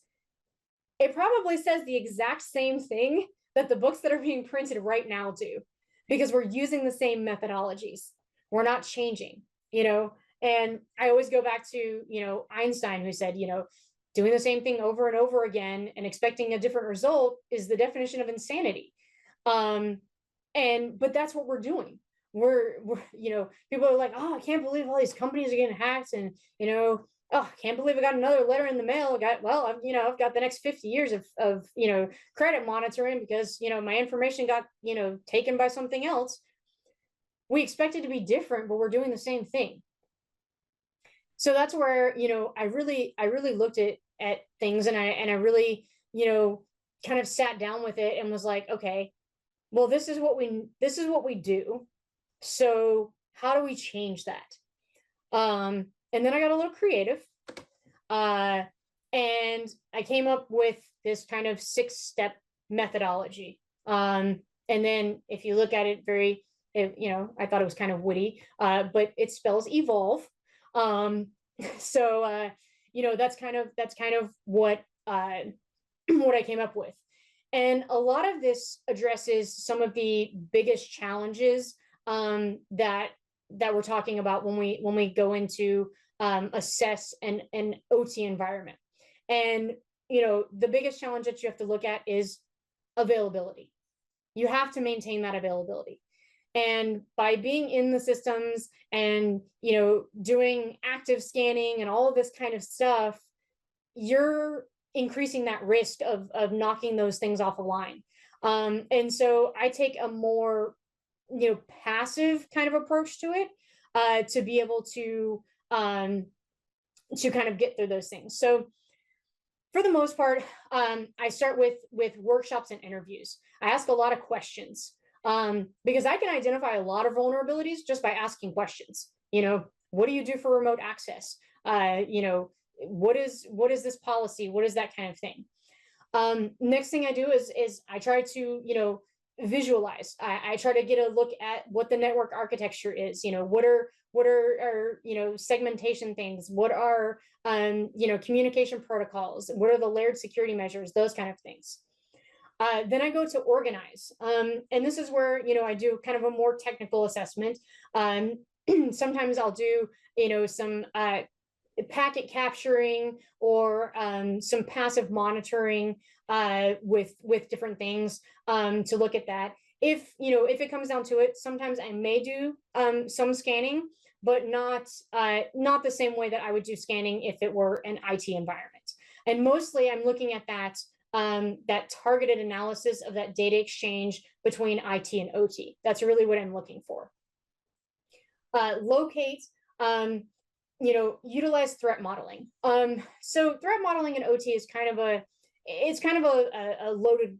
it probably says the exact same thing that the books that are being printed right now do, because we're using the same methodologies. We're not changing, and I always go back to, Einstein, who said, doing the same thing over and over again and expecting a different result is the definition of insanity. But that's what we're doing. We're people are like, oh, I can't believe all these companies are getting hacked, and oh, I can't believe I got another letter in the mail. I've got the next 50 years of credit monitoring because my information got taken by something else. We expect it to be different, but we're doing the same thing. So that's where I really looked at things, and I really kind of sat down with it and was like, okay, well, this is what we do. So how do we change that? And then I got a little creative, and I came up with this kind of 6-step methodology. And then if you look at it very I thought it was kind of witty, but it spells evolve. Um, so that's kind of what what I came up with. And a lot of this addresses some of the biggest challenges that we're talking about when we go into assess an OT environment. And the biggest challenge that you have to look at is availability. You have to maintain that availability. And by being in the systems and doing active scanning and all of this kind of stuff, you're increasing that risk of knocking those things off a line. And so I take a more passive kind of approach to it, to be able to kind of get through those things. So for the most part, I start with workshops and interviews. I ask a lot of questions, because I can identify a lot of vulnerabilities just by asking questions. What do you do for remote access? What is this policy? What is that kind of thing? Next thing I do is I try to visualize. I try to get a look at what the network architecture is. What are segmentation things? What are communication protocols? What are the layered security measures? Those kind of things. Then I go to organize, and this is where I do kind of a more technical assessment. Sometimes I'll do some packet capturing or some passive monitoring with different things to look at that. If it comes down to it, sometimes I may do some scanning, but not the same way that I would do scanning if it were an IT environment. And mostly I'm looking at that targeted analysis of that data exchange between IT and OT. That's really what I'm looking for. Locate, utilize threat modeling. So threat modeling in OT is kind of a loaded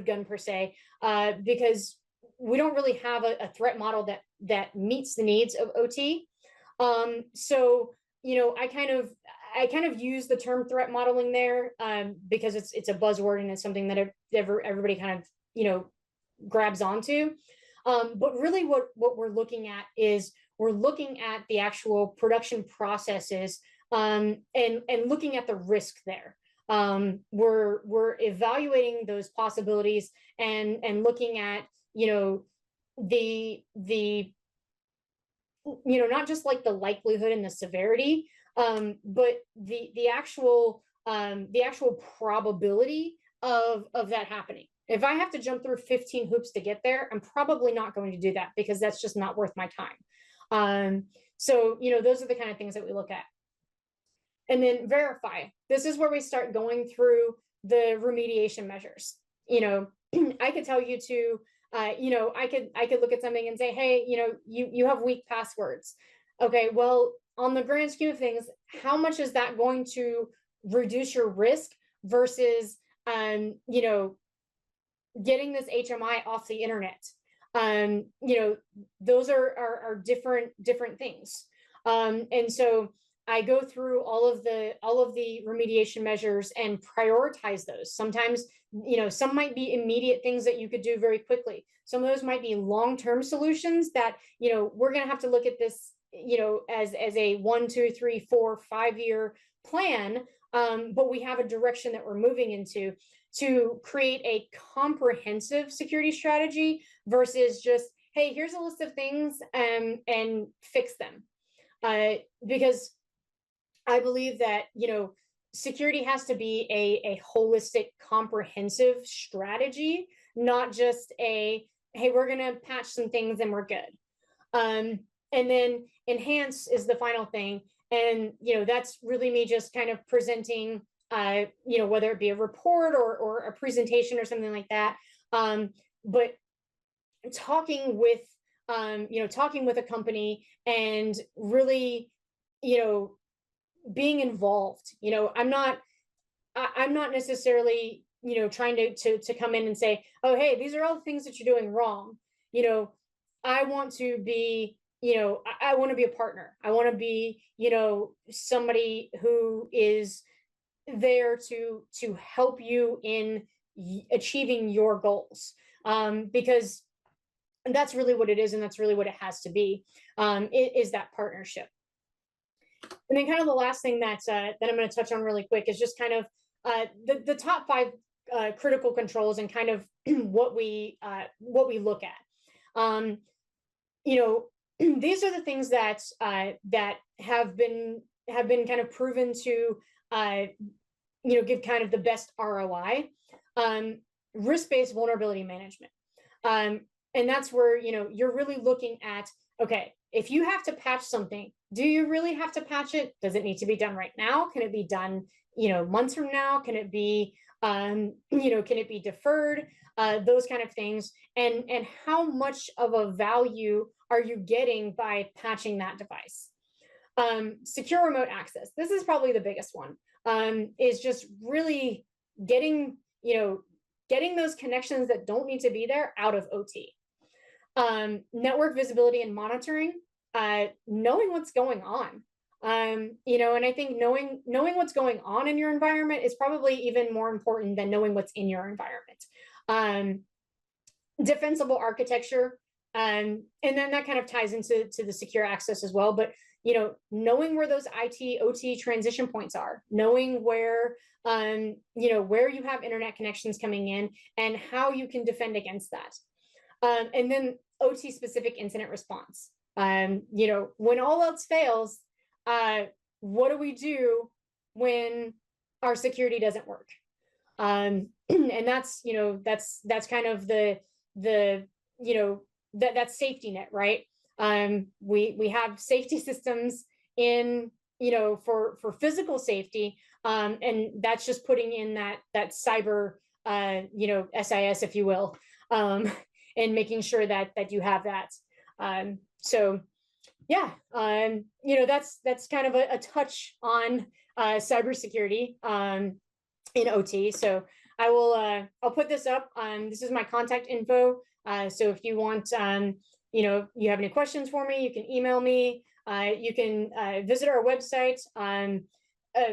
gun per se, because we don't really have a threat model that meets the needs of OT. So I kind of use the term threat modeling there, because it's a buzzword and it's something that everybody kind of grabs onto. But really what we're looking at is we're looking at the actual production processes, and looking at the risk there. We're evaluating those possibilities and looking at the not just like the likelihood and the severity, but the actual probability of that happening. If I have to jump through 15 hoops to get there, I'm probably not going to do that, because that's just not worth my time. So those are the kind of things that we look at. And then verify. This is where we start going through the remediation measures. I could tell you to I could look at something and say, hey, you have weak passwords. Okay, well, on the grand scheme of things, how much is that going to reduce your risk versus getting this HMI off the internet? Those are different things. And so I go through all of the remediation measures and prioritize those. Sometimes, some might be immediate things that you could do very quickly. Some of those might be long-term solutions that, we're going to have to look at this, as a 1, 2, 3, 4, 5-year plan. But we have a direction that we're moving into to create a comprehensive security strategy versus just, hey, here's a list of things and fix them. Because I believe that, security has to be a holistic, comprehensive strategy, not just hey, we're going to patch some things and we're good. And then enhance is the final thing. And, that's really me just kind of presenting, whether it be a report or a presentation or something like that. But talking with a company and really, being involved. I'm not necessarily, trying to come in and say, oh, hey, these are all the things that you're doing wrong. I want to be, I want to be a partner. I want to be, somebody who is there to help you in achieving your goals. Because And that's really what it is, and that's really what it has to be. It is that partnership. And then kind of the last thing that I'm going to touch on really quick is just kind of the top 5 critical controls and kind of what we look at. You know, these are the things that that have been kind of proven to give kind of the best ROI. Risk-based vulnerability management. And that's where, you're really looking at, okay, if you have to patch something, do you really have to patch it? Does it need to be done right now? Can it be done, months from now? Can it be, can it be deferred? Those kind of things. And how much of a value are you getting by patching that device? Secure remote access. This is probably the biggest one, is just really getting those connections that don't need to be there out of OT. Network visibility and monitoring, knowing what's going on. And I think knowing what's going on in your environment is probably even more important than knowing what's in your environment. Defensible architecture, and then that kind of ties into the secure access as well. But knowing where those IT OT transition points are, knowing where where you have internet connections coming in and how you can defend against that. And then OT specific incident response. When all else fails, what do we do when our security doesn't work? And that's kind of that safety net, right? We have safety systems in for physical safety, and that's just putting in that cyber SIS, if you will, and making sure that you have that. So yeah, that's kind of a touch on cybersecurity in OT. So I will I'll put this up. This is my contact info. So if you want you have any questions for me, you can email me. You can visit our website.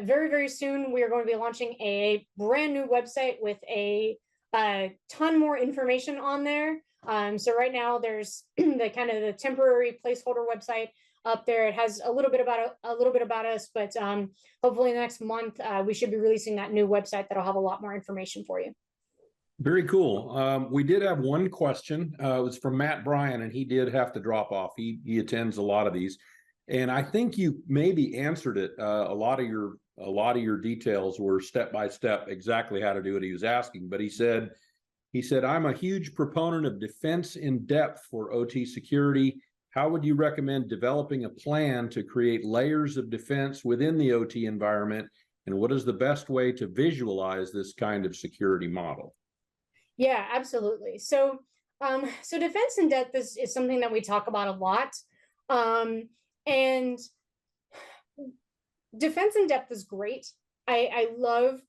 Very, very soon, we are going to be launching a brand new website with a ton more information on there. So right now, there's the kind of the temporary placeholder website up there. It has a little bit about us, but hopefully next month we should be releasing that new website that'll have a lot more information for you. Very cool. We did have one question. It was from Matt Bryan, and he did have to drop off. He attends a lot of these, and I think you maybe answered it. A lot of your details were step by step exactly how to do what he was asking. But he said, I'm a huge proponent of defense in depth for OT security. How would you recommend developing a plan to create layers of defense within the OT environment? And what is the best way to visualize this kind of security model? Yeah, absolutely. So, so defense in depth is something that we talk about a lot. And defense in depth is great. I love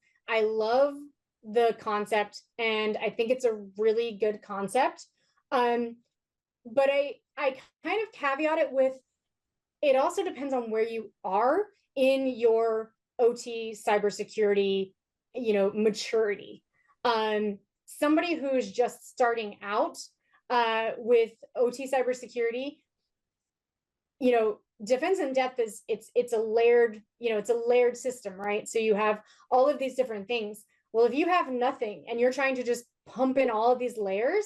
the concept, and I think it's a really good concept. But I kind of caveat it with, it also depends on where you are in your OT cybersecurity, maturity. Somebody who's just starting out with OT cybersecurity, defense in depth is it's a layered, it's a layered system, right? So you have all of these different things. Well, if you have nothing and you're trying to just pump in all of these layers,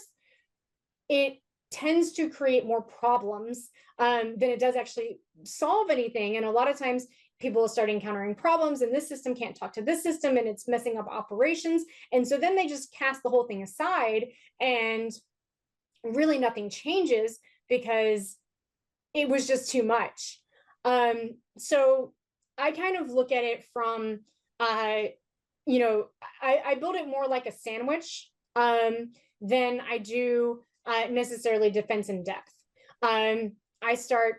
it tends to create more problems than it does actually solve anything. And a lot of times people will start encountering problems, and this system can't talk to this system, and it's messing up operations. And so then they just cast the whole thing aside, and really nothing changes because it was just too much. So I kind of look at it from, I build it more like a sandwich than I do necessarily defense in depth. I start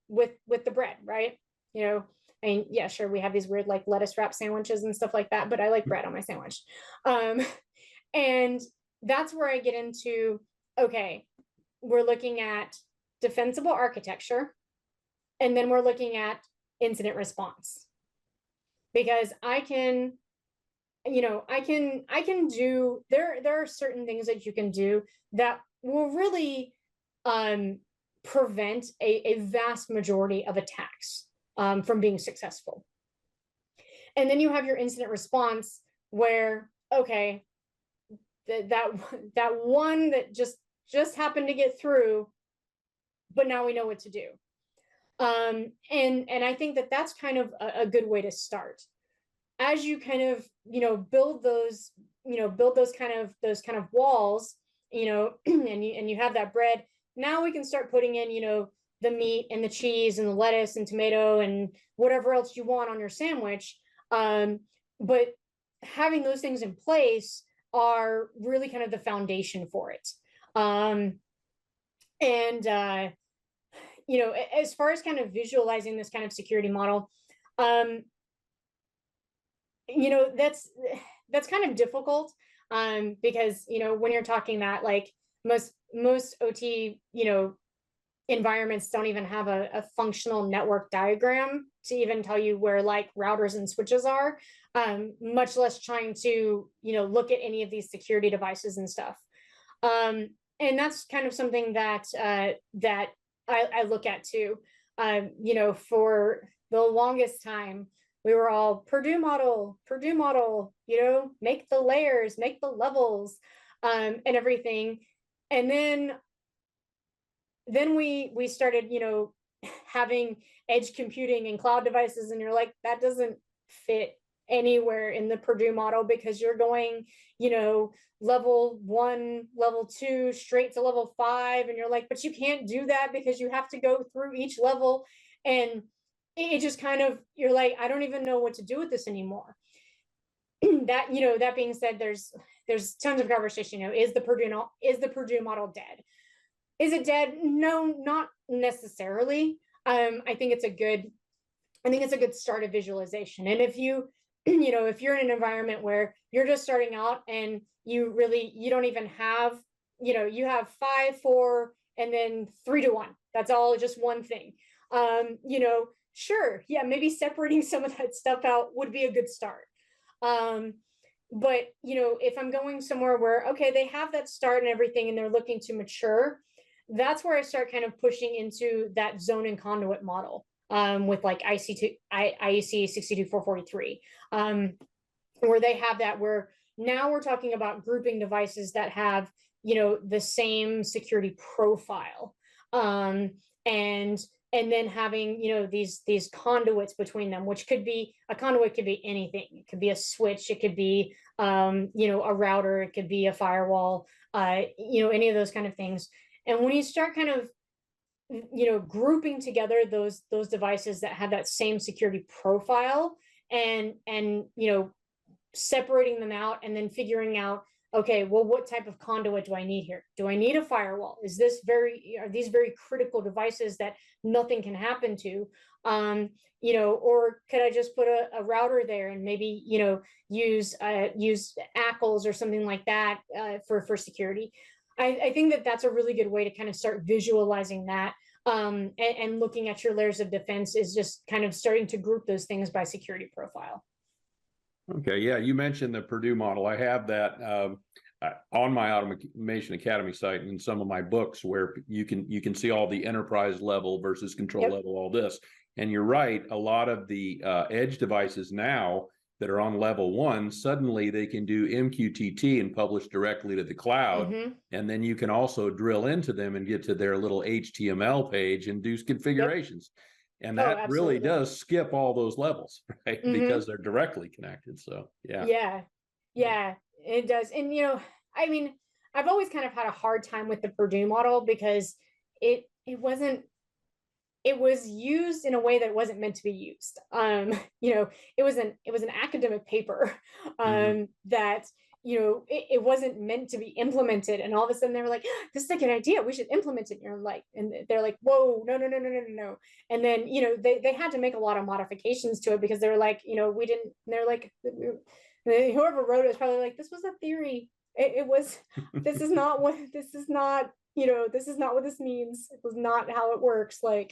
with the bread, right? I mean, yeah, sure, we have these weird like lettuce wrap sandwiches and stuff like that, but I like bread on my sandwich. And that's where I get into, okay, we're looking at defensible architecture, and then we're looking at incident response. Because I can do, there are certain things that you can do that will really prevent a vast majority of attacks from being successful. And then you have your incident response where, okay, that one that just happened to get through, but now we know what to do. And I think that that's kind of a good way to start. As you kind of, build those, build those kind of walls, and you have that bread. Now we can start putting in, the meat and the cheese and the lettuce and tomato and whatever else you want on your sandwich. But having those things in place are really kind of the foundation for it. As far as kind of visualizing this kind of security model, that's kind of difficult, because, when you're talking that, like, most OT, environments don't even have a functional network diagram to even tell you where, like, routers and switches are, much less trying to, look at any of these security devices and stuff. And that's kind of something that I look at too. For the longest time, we were all Purdue model, make the layers, make the levels, and everything. And then we started, having edge computing and cloud devices, and you're like, that doesn't fit anywhere in the Purdue model, because you're going, level 1, level 2, straight to level 5, and you're like, but you can't do that because you have to go through each level. And it just kind of, you're like, I don't even know what to do with this anymore. That being said, there's tons of conversation. Is the Purdue model dead? Is it dead? No, not necessarily. I think it's a good start of visualization. And if if you're in an environment where you're just starting out and you don't even have, you have 5, 4, and then 3 to 1. That's all just one thing. Sure, yeah, maybe separating some of that stuff out would be a good start. But if I'm going somewhere where, okay, they have that start and everything, and they're looking to mature, that's where I start kind of pushing into that zone and conduit model, with like IEC 62443, where they have that, where now we're talking about grouping devices that have, the same security profile, and then having, these conduits between them, which a conduit could be anything. It could be a switch, it could be, a router, it could be a firewall, any of those kind of things. And when you start kind of, grouping together those devices that have that same security profile, and separating them out, and then figuring out, okay, well, what type of conduit do I need here? Do I need a firewall? Are these very critical devices that nothing can happen to? Or could I just put a router there and maybe, use ACLs or something like that, for security? I think that's a really good way to kind of start visualizing that, and looking at your layers of defense, is just kind of starting to group those things by security profile. Okay, yeah, you mentioned the Purdue model. I have that on my Automation Academy site, and in some of my books, where you can see all the enterprise level versus control level, all this. And you're right, a lot of the edge devices now that are on level 1, suddenly they can do MQTT and publish directly to the cloud. And then you can also drill into them and get to their little HTML page and do configurations. And that really does skip all those levels, right? Because they're directly connected. So, yeah, it does. And, I mean, I've always kind of had a hard time with the Purdue model, because it was used in a way that it wasn't meant to be used. It was an academic paper, that, it wasn't meant to be implemented. And all of a sudden they were like, this is a good idea, we should implement it. And they're like, whoa, no. And then, they had to make a lot of modifications to it, because they were like, we didn't, they're like, whoever wrote it was probably like, this was a theory. It was, this is not what this means. It was not how it works. But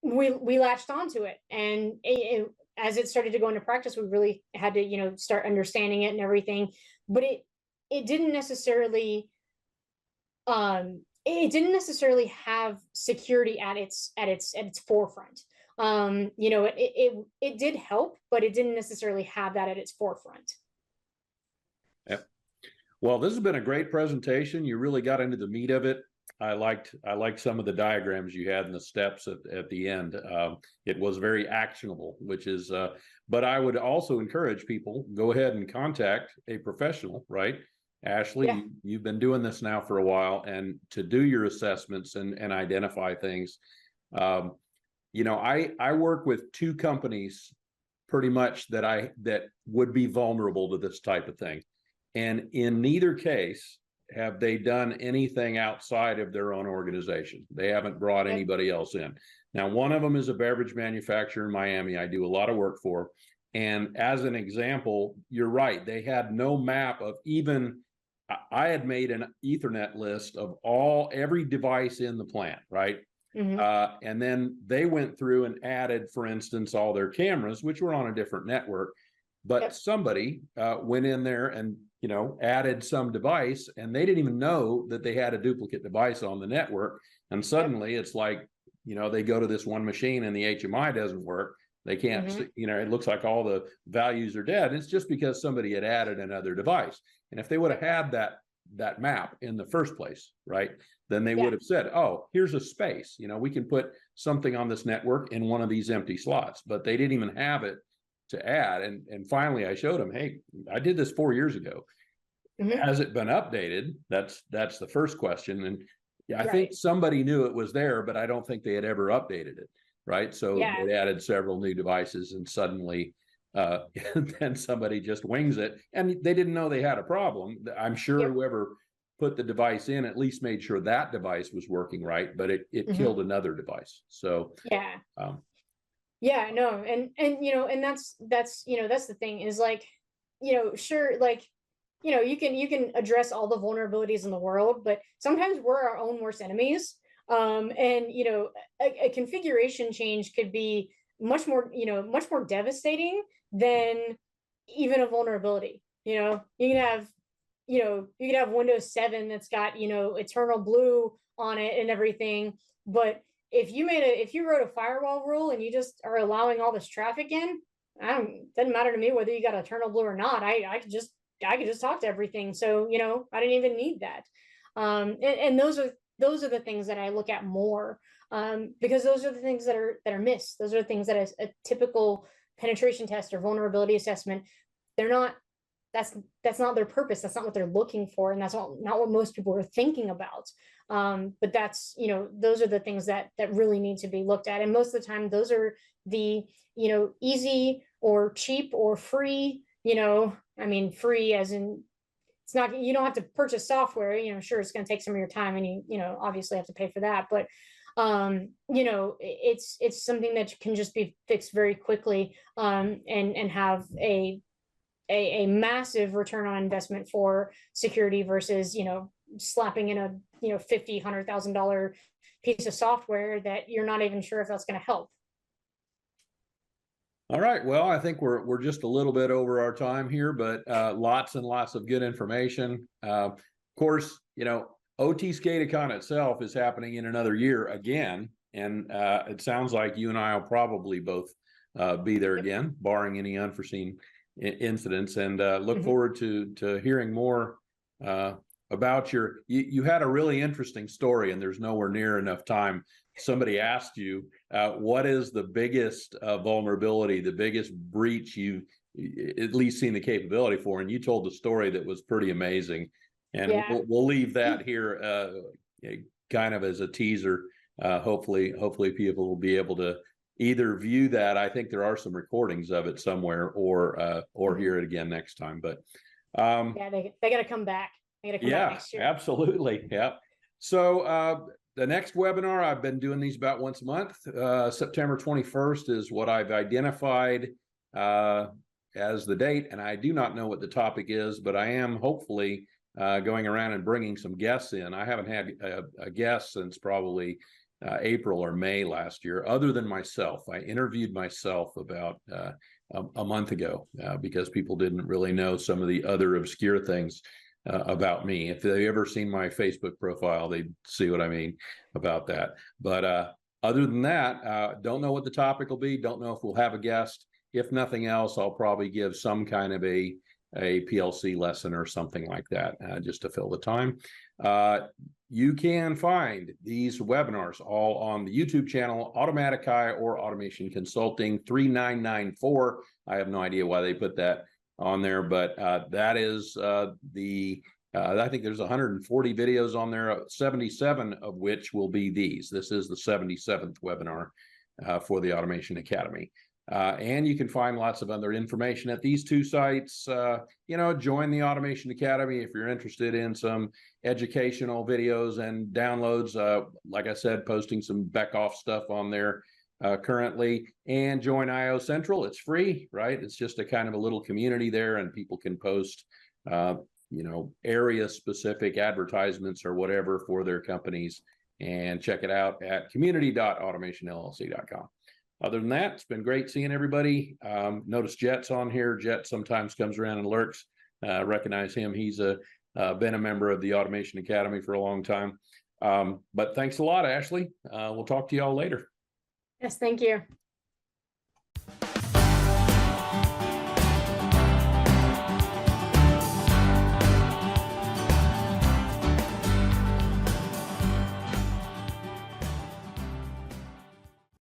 we latched onto it, and as it started to go into practice, we really had to, start understanding it and everything. But it didn't necessarily it didn't necessarily have security at its forefront. You know, it did help, but it didn't necessarily have that at its forefront. Yep. Well, this has been a great presentation. You really got into the meat of it. I liked some of the diagrams you had and the steps at the end. It was very actionable, which is, but I would also encourage people, go ahead and contact a professional, right? Ashley, Yeah. you've been doing this now for a while, and to do your assessments and identify things. You know, I work with two companies pretty much that would be vulnerable to this type of thing. And in neither case have they done anything outside of their own organization. They haven't brought anybody else in. Now, one of them is a beverage manufacturer in Miami I do a lot of work for. And as an example, you're right. They had no map of even, I had made an Ethernet list of every device in the plant, right? And then they went through and added, for instance, all their cameras, which were on a different network. But somebody went in there and, you know, added some device, and they didn't even know that they had a duplicate device on the network. And suddenly it's like, you know, they go to this one machine and the HMI doesn't work. They can't, you know, it looks like all the values are dead. It's just because somebody had added another device. And if they would have had that map in the first place, right, then they would have said, oh, here's a space, you know, we can put something on this network in one of these empty slots. But they didn't even have it to add. And finally I showed them, hey, I did this 4 years ago. Has it been updated? That's the first question. And I think somebody knew it was there, but I don't think they had ever updated it, right? So they added several new devices, and suddenly then somebody just wings it, and they didn't know they had a problem. I'm sure whoever put the device in at least made sure that device was working right, but it killed another device. So yeah, no, and you know, and that's you know, that's the thing is, like, you know, sure, like, you know, you can address all the vulnerabilities in the world, but sometimes we're our own worst enemies. And you know, a configuration change could be much more, you know, much more devastating than even a vulnerability. You know, you can have, you know, you can have Windows 7 that's got, you know, eternal blue on it and everything, but if you wrote a firewall rule and you just are allowing all this traffic in, doesn't matter to me whether you got eternal blue or not. I could just talk to everything. So, you know, I didn't even need that. And those are the things that I look at more, because those are the things that are missed. Those are the things that a typical penetration test or vulnerability assessment, they're not, that's not their purpose. That's not what they're looking for. And that's not what most people are thinking about. But that's, you know, those are the things that really need to be looked at. And most of the time, those are the, you know, easy or cheap or free, you know, I mean, free as in, it's not, you don't have to purchase software, you know, sure, it's going to take some of your time, and you know, obviously have to pay for that. But, you know, it's something that can just be fixed very quickly, and have a massive return on investment for security versus, you know, slapping in a, you know, $100,000 piece of software that you're not even sure if that's going to help. All right. Well, I think we're just a little bit over our time here, but lots and lots of good information. Of course, you know, OT SCADACon itself is happening in another year again, and it sounds like you and I will probably both be there again, barring any unforeseen incidents. And look forward to hearing more about you had a really interesting story, and there's nowhere near enough time. Somebody asked you, what is the biggest vulnerability, the biggest breach you've at least seen the capability for? And you told the story that was pretty amazing. And we'll leave that here kind of as a teaser. Hopefully people will be able to either view that. I think there are some recordings of it somewhere, or hear it again next time. But yeah, they got to come back. They got to come back next year. Absolutely. Yeah. So the next webinar, I've been doing these about once a month. September 21st is what I've identified as the date, and I do not know what the topic is, but I am hopefully going around and bringing some guests in. I haven't had a guest since probably April or May last year, other than myself. I interviewed myself about a month ago because people didn't really know some of the other obscure things about me. If they ever seen my Facebook profile, they'd see what I mean about that. But other than that, don't know what the topic will be. Don't know if we'll have a guest. If nothing else, I'll probably give some kind of a PLC lesson or something like that, just to fill the time. You can find these webinars all on the YouTube channel, Automatici or Automation Consulting 3994. I have no idea why they put that on there, but that is I think there's 140 videos on there, 77 of which will be these. This is the 77th webinar for the Automation Academy. And you can find lots of other information at these two sites. Join the Automation Academy if you're interested in some educational videos and downloads. Like I said, posting some back-off stuff on there currently. And join IO Central. It's free, right? It's just a kind of a little community there, and people can post area-specific advertisements or whatever for their companies. And check it out at community.automationllc.com. Other than that, it's been great seeing everybody. Notice Jet's on here. Jet sometimes comes around and lurks. Recognize him. He's been a member of the Automation Academy for a long time. But thanks a lot, Ashley. We'll talk to you all later. Yes, thank you.